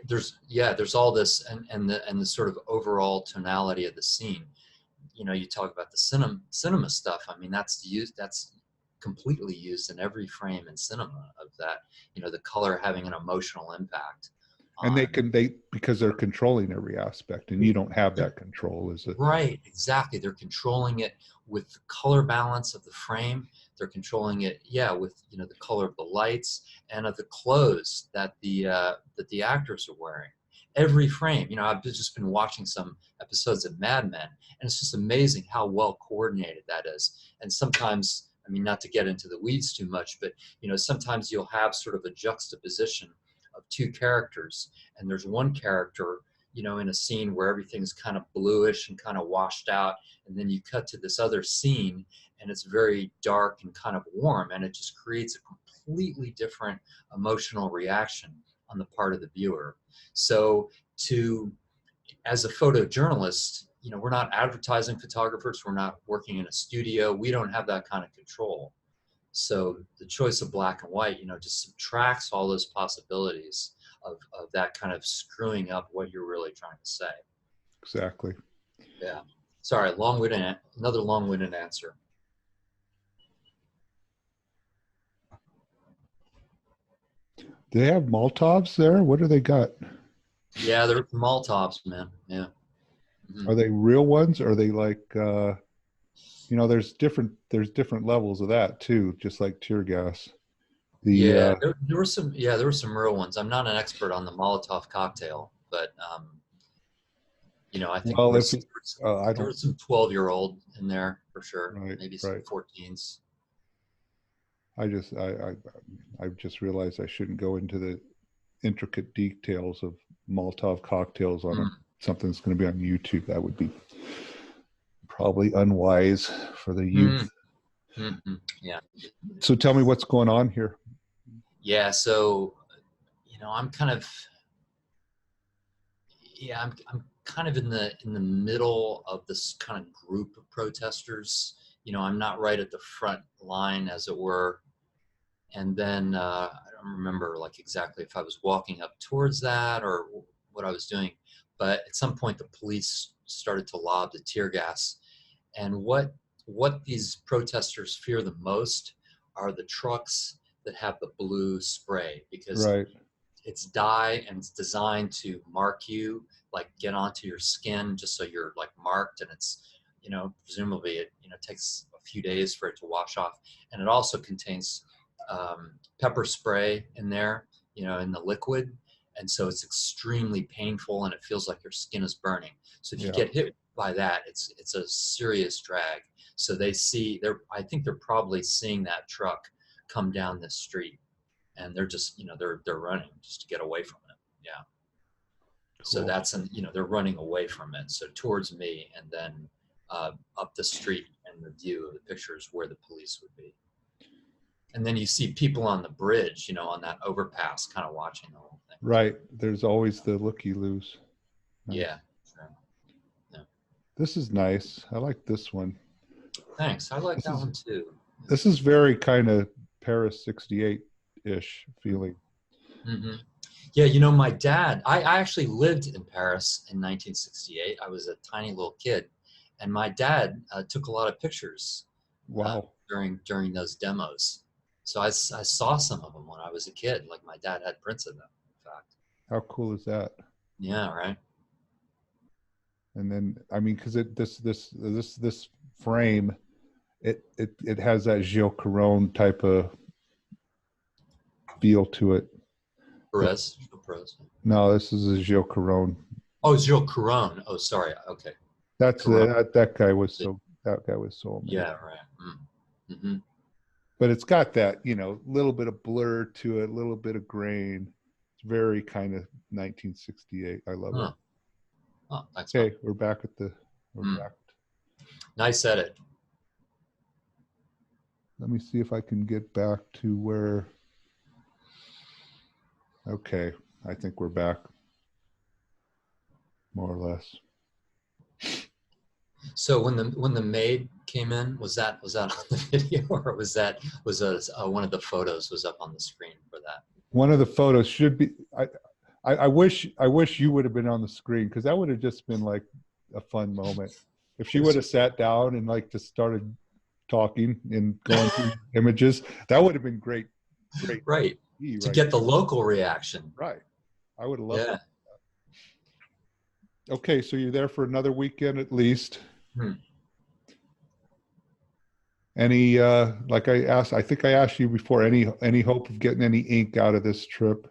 There's all this and the sort of overall tonality of the scene. You talk about the cinema stuff. I mean, that's completely used in every frame in cinema of that, the color having an emotional impact and on. because they're controlling every aspect, and you don't have that control, is it? Right, exactly. They're controlling it with the color balance of the frame. They're controlling it, with the color of the lights and of the clothes that the actors are wearing. Every frame. I've just been watching some episodes of Mad Men, and it's just amazing how well coordinated that is. And sometimes, I mean, not to get into the weeds too much, but sometimes you'll have sort of a juxtaposition of two characters, and there's one character in a scene where everything's kind of bluish and kind of washed out, and then you cut to this other scene and it's very dark and kind of warm, and it just creates a completely different emotional reaction on the part of the viewer. So as a photojournalist, we're not advertising photographers, we're not working in a studio, we don't have that kind of control. So the choice of black and white, just subtracts all those possibilities of that kind of screwing up what you're really trying to say. Exactly. Yeah. Sorry, another long-winded answer. Do they have Molotovs there? What do they got? Yeah, they're Molotovs, man. Yeah. Mm-hmm. Are they real ones? Or are they like, there's different levels of that too, just like tear gas. There were some real ones. I'm not an expert on the Molotov cocktail, but I think there were some 12-year-old in there for sure, maybe some 14s. I just realized I shouldn't go into the intricate details of Molotov cocktails on something that's going to be on YouTube. That would be probably unwise for the youth. Mm-hmm. Yeah. So tell me what's going on here. Yeah. So, I'm kind of in the middle of this kind of group of protesters. I'm not right at the front line, as it were. And then I don't remember exactly if I was walking up towards that or what I was doing. But at some point, the police started to lob the tear gas. And what these protesters fear the most are the trucks that have the blue spray, because it's dye and it's designed to mark you, get onto your skin just so you're marked, and it's presumably it takes a few days for it to wash off, and it also contains pepper spray in there, in the liquid, and so it's extremely painful and it feels like your skin is burning. So if you get hit by that, it's a serious drag. So I think they're probably seeing that truck come down this street, and they're just they're running just to get away from it. Yeah. Cool. So they're running away from it, so towards me, and then up the street, and the view of the pictures where the police would be. And then you see people on the bridge, on that overpass, kind of watching the whole thing. Right. There's always the looky-loos. Nice. Yeah. Sure. Yeah. This is nice. I like this one. Thanks. I like that one too. This is very kind of Paris 68-ish feeling. Mm-hmm. Yeah, my dad, I actually lived in Paris in 1968. I was a tiny little kid, and my dad took a lot of pictures. Wow. During those demos. So I saw some of them when I was a kid. My dad had prints of them, in fact. How cool is that? Yeah, right. And then, I mean, because this frame, it has that Gilles Corron type of feel to it. Perez. No, this is a Gilles Corron. Oh, Gilles Corron. Oh, sorry. Okay. That guy was so amazing. Yeah, right. Mm-hmm. But it's got that, little bit of blur to it, a little bit of grain. It's very kind of 1968. I love it. Oh, thanks. Okay, we're back. Nice edit. let me see if I can get back to where, okay, I think we're back, more or less. So when the maid came in, was that on the video, or one of the photos was up on the screen for that? One of the photos should be, I wish you would have been on the screen, because that would have just been like a fun moment. If she would have sat down and like just started talking and going through images, that would have been great. Right. To Right. get the local reaction. Right. I would have loved Yeah. that. Okay, so you're there for another weekend at least. Hmm. Any like I think I asked you before, any hope of getting any ink out of this trip,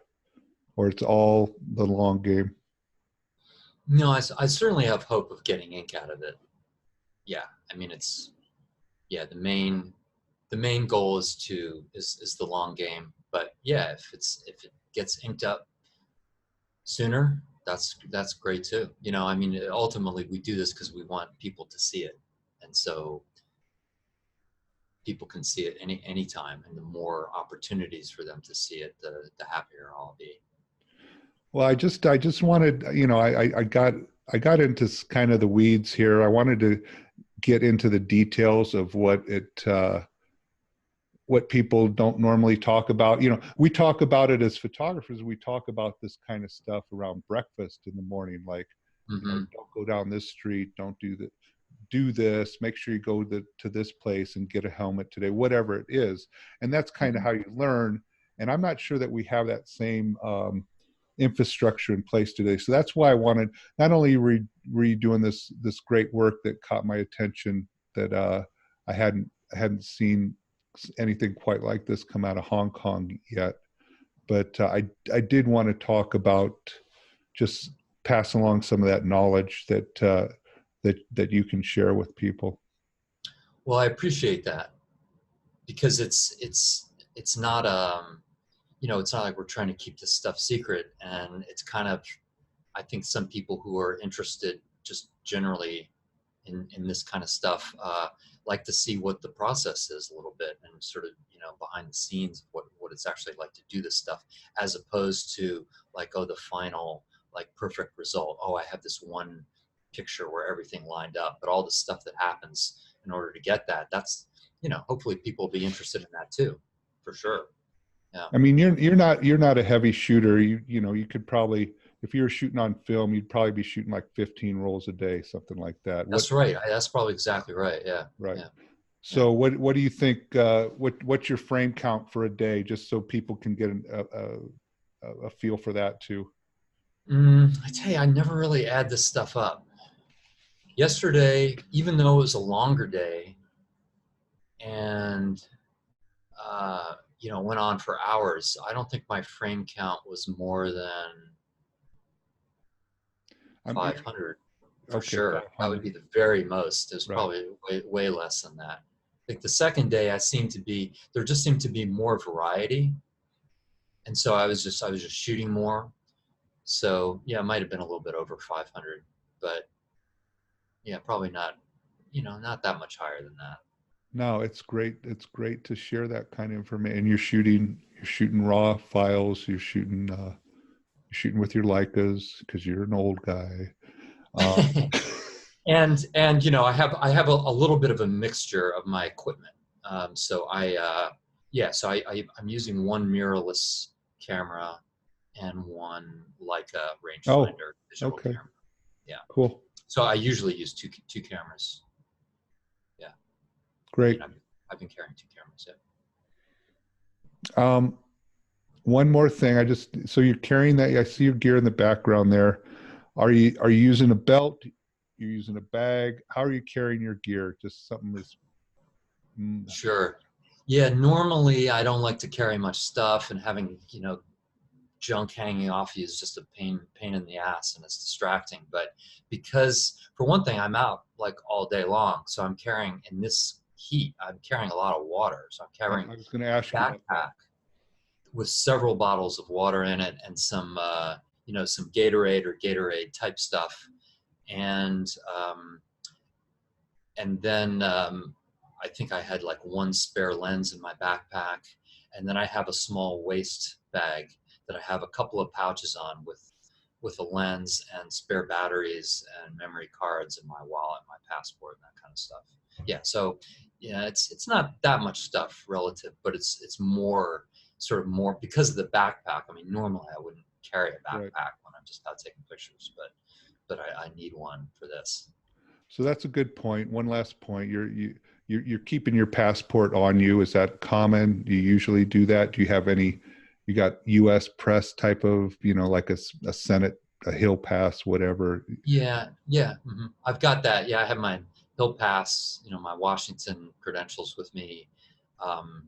or it's all the long game? No, I certainly have hope of getting ink out of it. Yeah. I mean, yeah, the main goal is the long game. But yeah, if it gets inked up sooner, that's great too. You know, I mean, ultimately we do this because we want people to see it, and so people can see it anytime, and the more opportunities for them to see it, the happier I'll be. Well, I just wanted, I got into kind of the weeds here. I wanted to get into the details of what people don't normally talk about. You know, we talk about it as photographers. We talk about this kind of stuff around breakfast in the morning, like, Mm-hmm. don't go down this street, don't do that, do this, make sure you go to this place and get a helmet today, whatever it is. And that's kind of Mm-hmm. how you learn. And I'm not sure that we have that same infrastructure in place today. So that's why I wanted not only redoing this great work that caught my attention, that I hadn't seen anything quite like this come out of Hong Kong yet, but I did want to talk about, just pass along some of that knowledge that you can share with people. Well, I appreciate that, because it's not it's not like we're trying to keep this stuff secret, and it's kind of, I think some people who are interested just generally in this kind of stuff like to see what the process is a little bit, and sort of, behind the scenes, what it's actually like to do this stuff, as opposed to like, oh, the final like perfect result. Oh, I have this one picture where everything lined up, but all the stuff that happens in order to get that, that's, hopefully people will be interested in that too, for sure. Yeah. I mean, you're not a heavy shooter. You could probably, if you were shooting on film, you'd probably be shooting like 15 rolls a day, something like that. That's right. That's probably exactly right. Yeah. Right. Yeah. Yeah. So what do you think? What's your frame count for a day, just so people can get a feel for that too? I tell you, I never really add this stuff up. Yesterday, even though it was a longer day, and went on for hours, I don't think my frame count was more than I'm 500 for okay. sure. That 500. would be the very most. It was Right. probably way less than that. I think the second day there just seemed to be more variety, and so I was just shooting more. So yeah, it might have been a little bit over 500, but yeah, probably not, not that much higher than that. No, it's great. It's great to share that kind of information. And you're shooting raw files. You're shooting with your Leicas because you're an old guy. Uh, And I have a little bit of a mixture of my equipment. So I'm using one mirrorless camera and one Leica oh, rangefinder digital okay, camera. Yeah. cool, So I usually use two cameras. Yeah. great. I've been carrying two cameras. Yeah. Um, One more thing. So you're carrying that. I see your gear in the background there. Are you using a belt? You're using a bag. How are you carrying your gear? Just something that's Sure. Yeah. Normally, I don't like to carry much stuff, and having junk hanging off you is just a pain in the ass, and it's distracting. But because, for one thing, I'm out like all day long, so I'm carrying, in this heat, I'm carrying a lot of water. So I'm I carrying was going to ask a you about that. backpack with several bottles of water in it, and some Gatorade or Gatorade type stuff, and then I think I had like one spare lens in my backpack, and then I have a small waist bag that I have a couple of pouches on with a lens and spare batteries and memory cards and my wallet, my passport, and that kind of stuff. Yeah, so yeah, it's not that much stuff relative, but it's more sort of more because of the backpack. I mean, normally I wouldn't carry a Right. backpack when I'm just out taking pictures, but I need one for this. So that's a good point. One last point. You're keeping your passport on you. Is that common? Do you usually do that? Do you have any? You got U.S. press type of, like a Senate, a Hill pass, whatever. Yeah, yeah, I've got that. Yeah, I have my Hill Pass, my Washington credentials with me, um,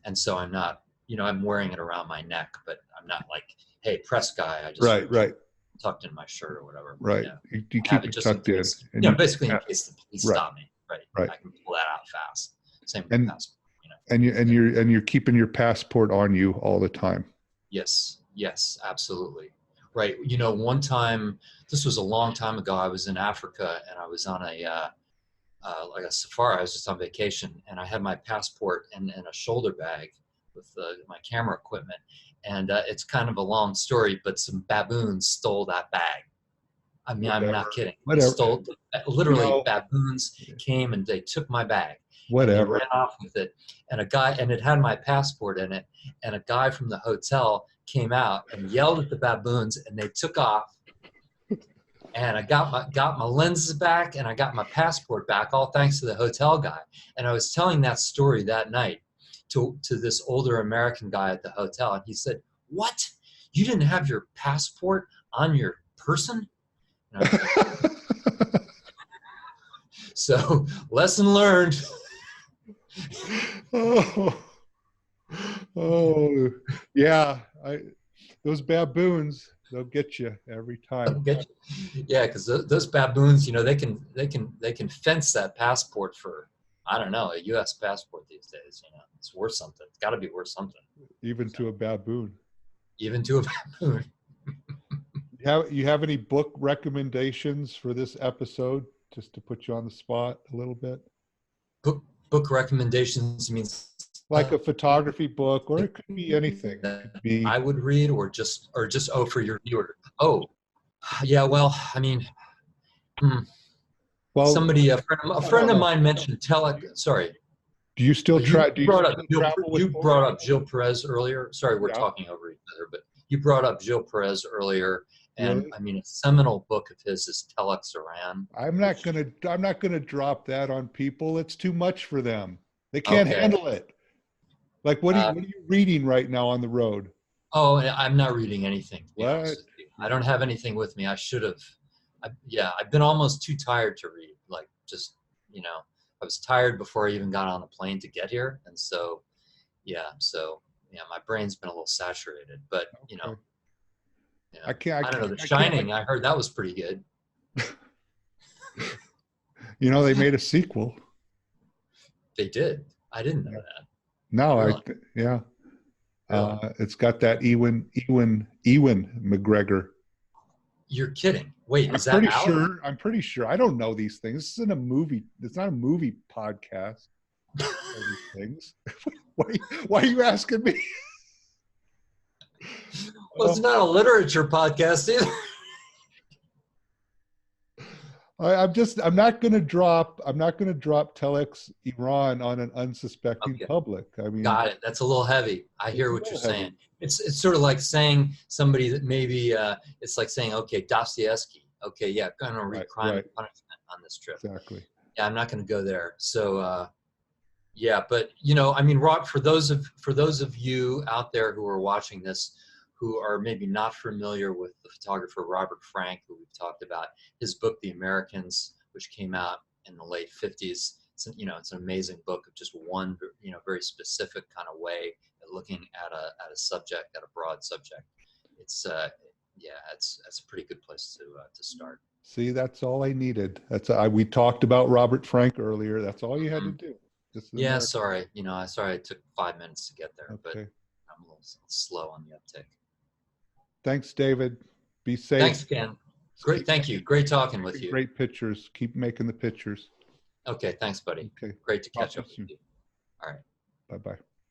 and so I'm not, I'm wearing it around my neck, but I'm not like, hey, press guy. I just sort Right, of right, tucked in my shirt or whatever. right. Yeah, You I have keep it it just in tucked in, case. and you Basically in case the police right, stop me. Right, right, I can pull that out fast. Same with the and passport. you're keeping your passport on you all the time. Yes, yes, absolutely. Right. One time, this was a long time ago, I was in Africa and I was on like a safari. I was just on vacation and I had my passport and a shoulder bag with my camera equipment. And it's kind of a long story, but some baboons stole that bag. I mean, I'm not Whatever, kidding. They whatever. stole, You literally, know, baboons came and they took my bag and they whatever. ran off with it. And it had my passport in it. And a guy from the hotel came out and yelled at the baboons and they took off. And I got my lenses back and I got my passport back, all thanks to the hotel guy. And I was telling that story that night to this older American guy at the hotel. And he said, "What? You didn't have your passport on your person?" And I was like, so lesson learned. Oh, oh, yeah. Those baboons, they'll get you every time. Yeah, because those baboons, they can fence that passport for, I don't know, a U.S. passport these days. It's worth something. It's got to be worth something. Even So, to a baboon. even to a baboon. You have any book recommendations for this episode, just to put you on the spot a little bit? Book recommendations means Like a photography book, or it could be anything. It that could be, I would read, or just for your viewer. Oh, yeah. Well, I mean, well, a no, no, friend of no. mine mentioned Sorry, Do you still you try? Do you still travel with you books? brought up Gil Perez earlier. Sorry, we're Yeah, talking over each other, but you brought up Gil Perez earlier, and really. I mean, a seminal book of his is Telex Iran, which I'm not gonna drop that on people. It's too much for them. They can't okay. handle it. Like, Uh, what are you reading right now on the road? oh, and I'm not reading anything, to be honest What? with you. I don't have anything with me. I should have. Yeah, I've been almost too tired to read. Like, just I was tired before I even got on the plane to get here, and so my brain's been a little saturated. But Okay. I don't know. The I can't. Shining, I heard that was pretty good. They made a sequel. They did. I didn't know that. No, Really? yeah. Really? It's got that Ewan McGregor. You're kidding. Wait, I'm is that pretty out? sure. I'm pretty sure. I don't know these things. This isn't a movie. It's not a movie podcast. I don't know these things. Why are you asking me? Well, it's not a literature podcast either. I'm not going to drop Telex Iran on an unsuspecting Okay. public. I mean, Got it. That's a little heavy. I it's hear a what you're little saying. heavy. It's sort of like saying somebody that maybe it's like saying, okay, Dostoevsky. Okay, yeah, going to read Right, Crime right. and Punishment on this trip. Exactly. Yeah, I'm not going to go there. So yeah, but I mean, Rob, for those of you out there who are watching this, who are maybe not familiar with the photographer Robert Frank, who we've talked about, his book The Americans, which came out in the late 50s. It's an amazing book of just one very specific kind of way at looking at a subject, at a broad subject. It's that's a pretty good place to start. See, that's all I needed. We talked about Robert Frank earlier. That's all you had to do. This is Yeah, America. sorry. Sorry it took 5 minutes to get there, but Okay. I'm a little slow on the uptake. Thanks, David. Be safe. Thanks, Ken. Great. Thank you. Great talking with you. Great pictures. Keep making the pictures. Okay, thanks, buddy. Okay. Great to Talk catch to up you with soon. you. All right. Bye-bye.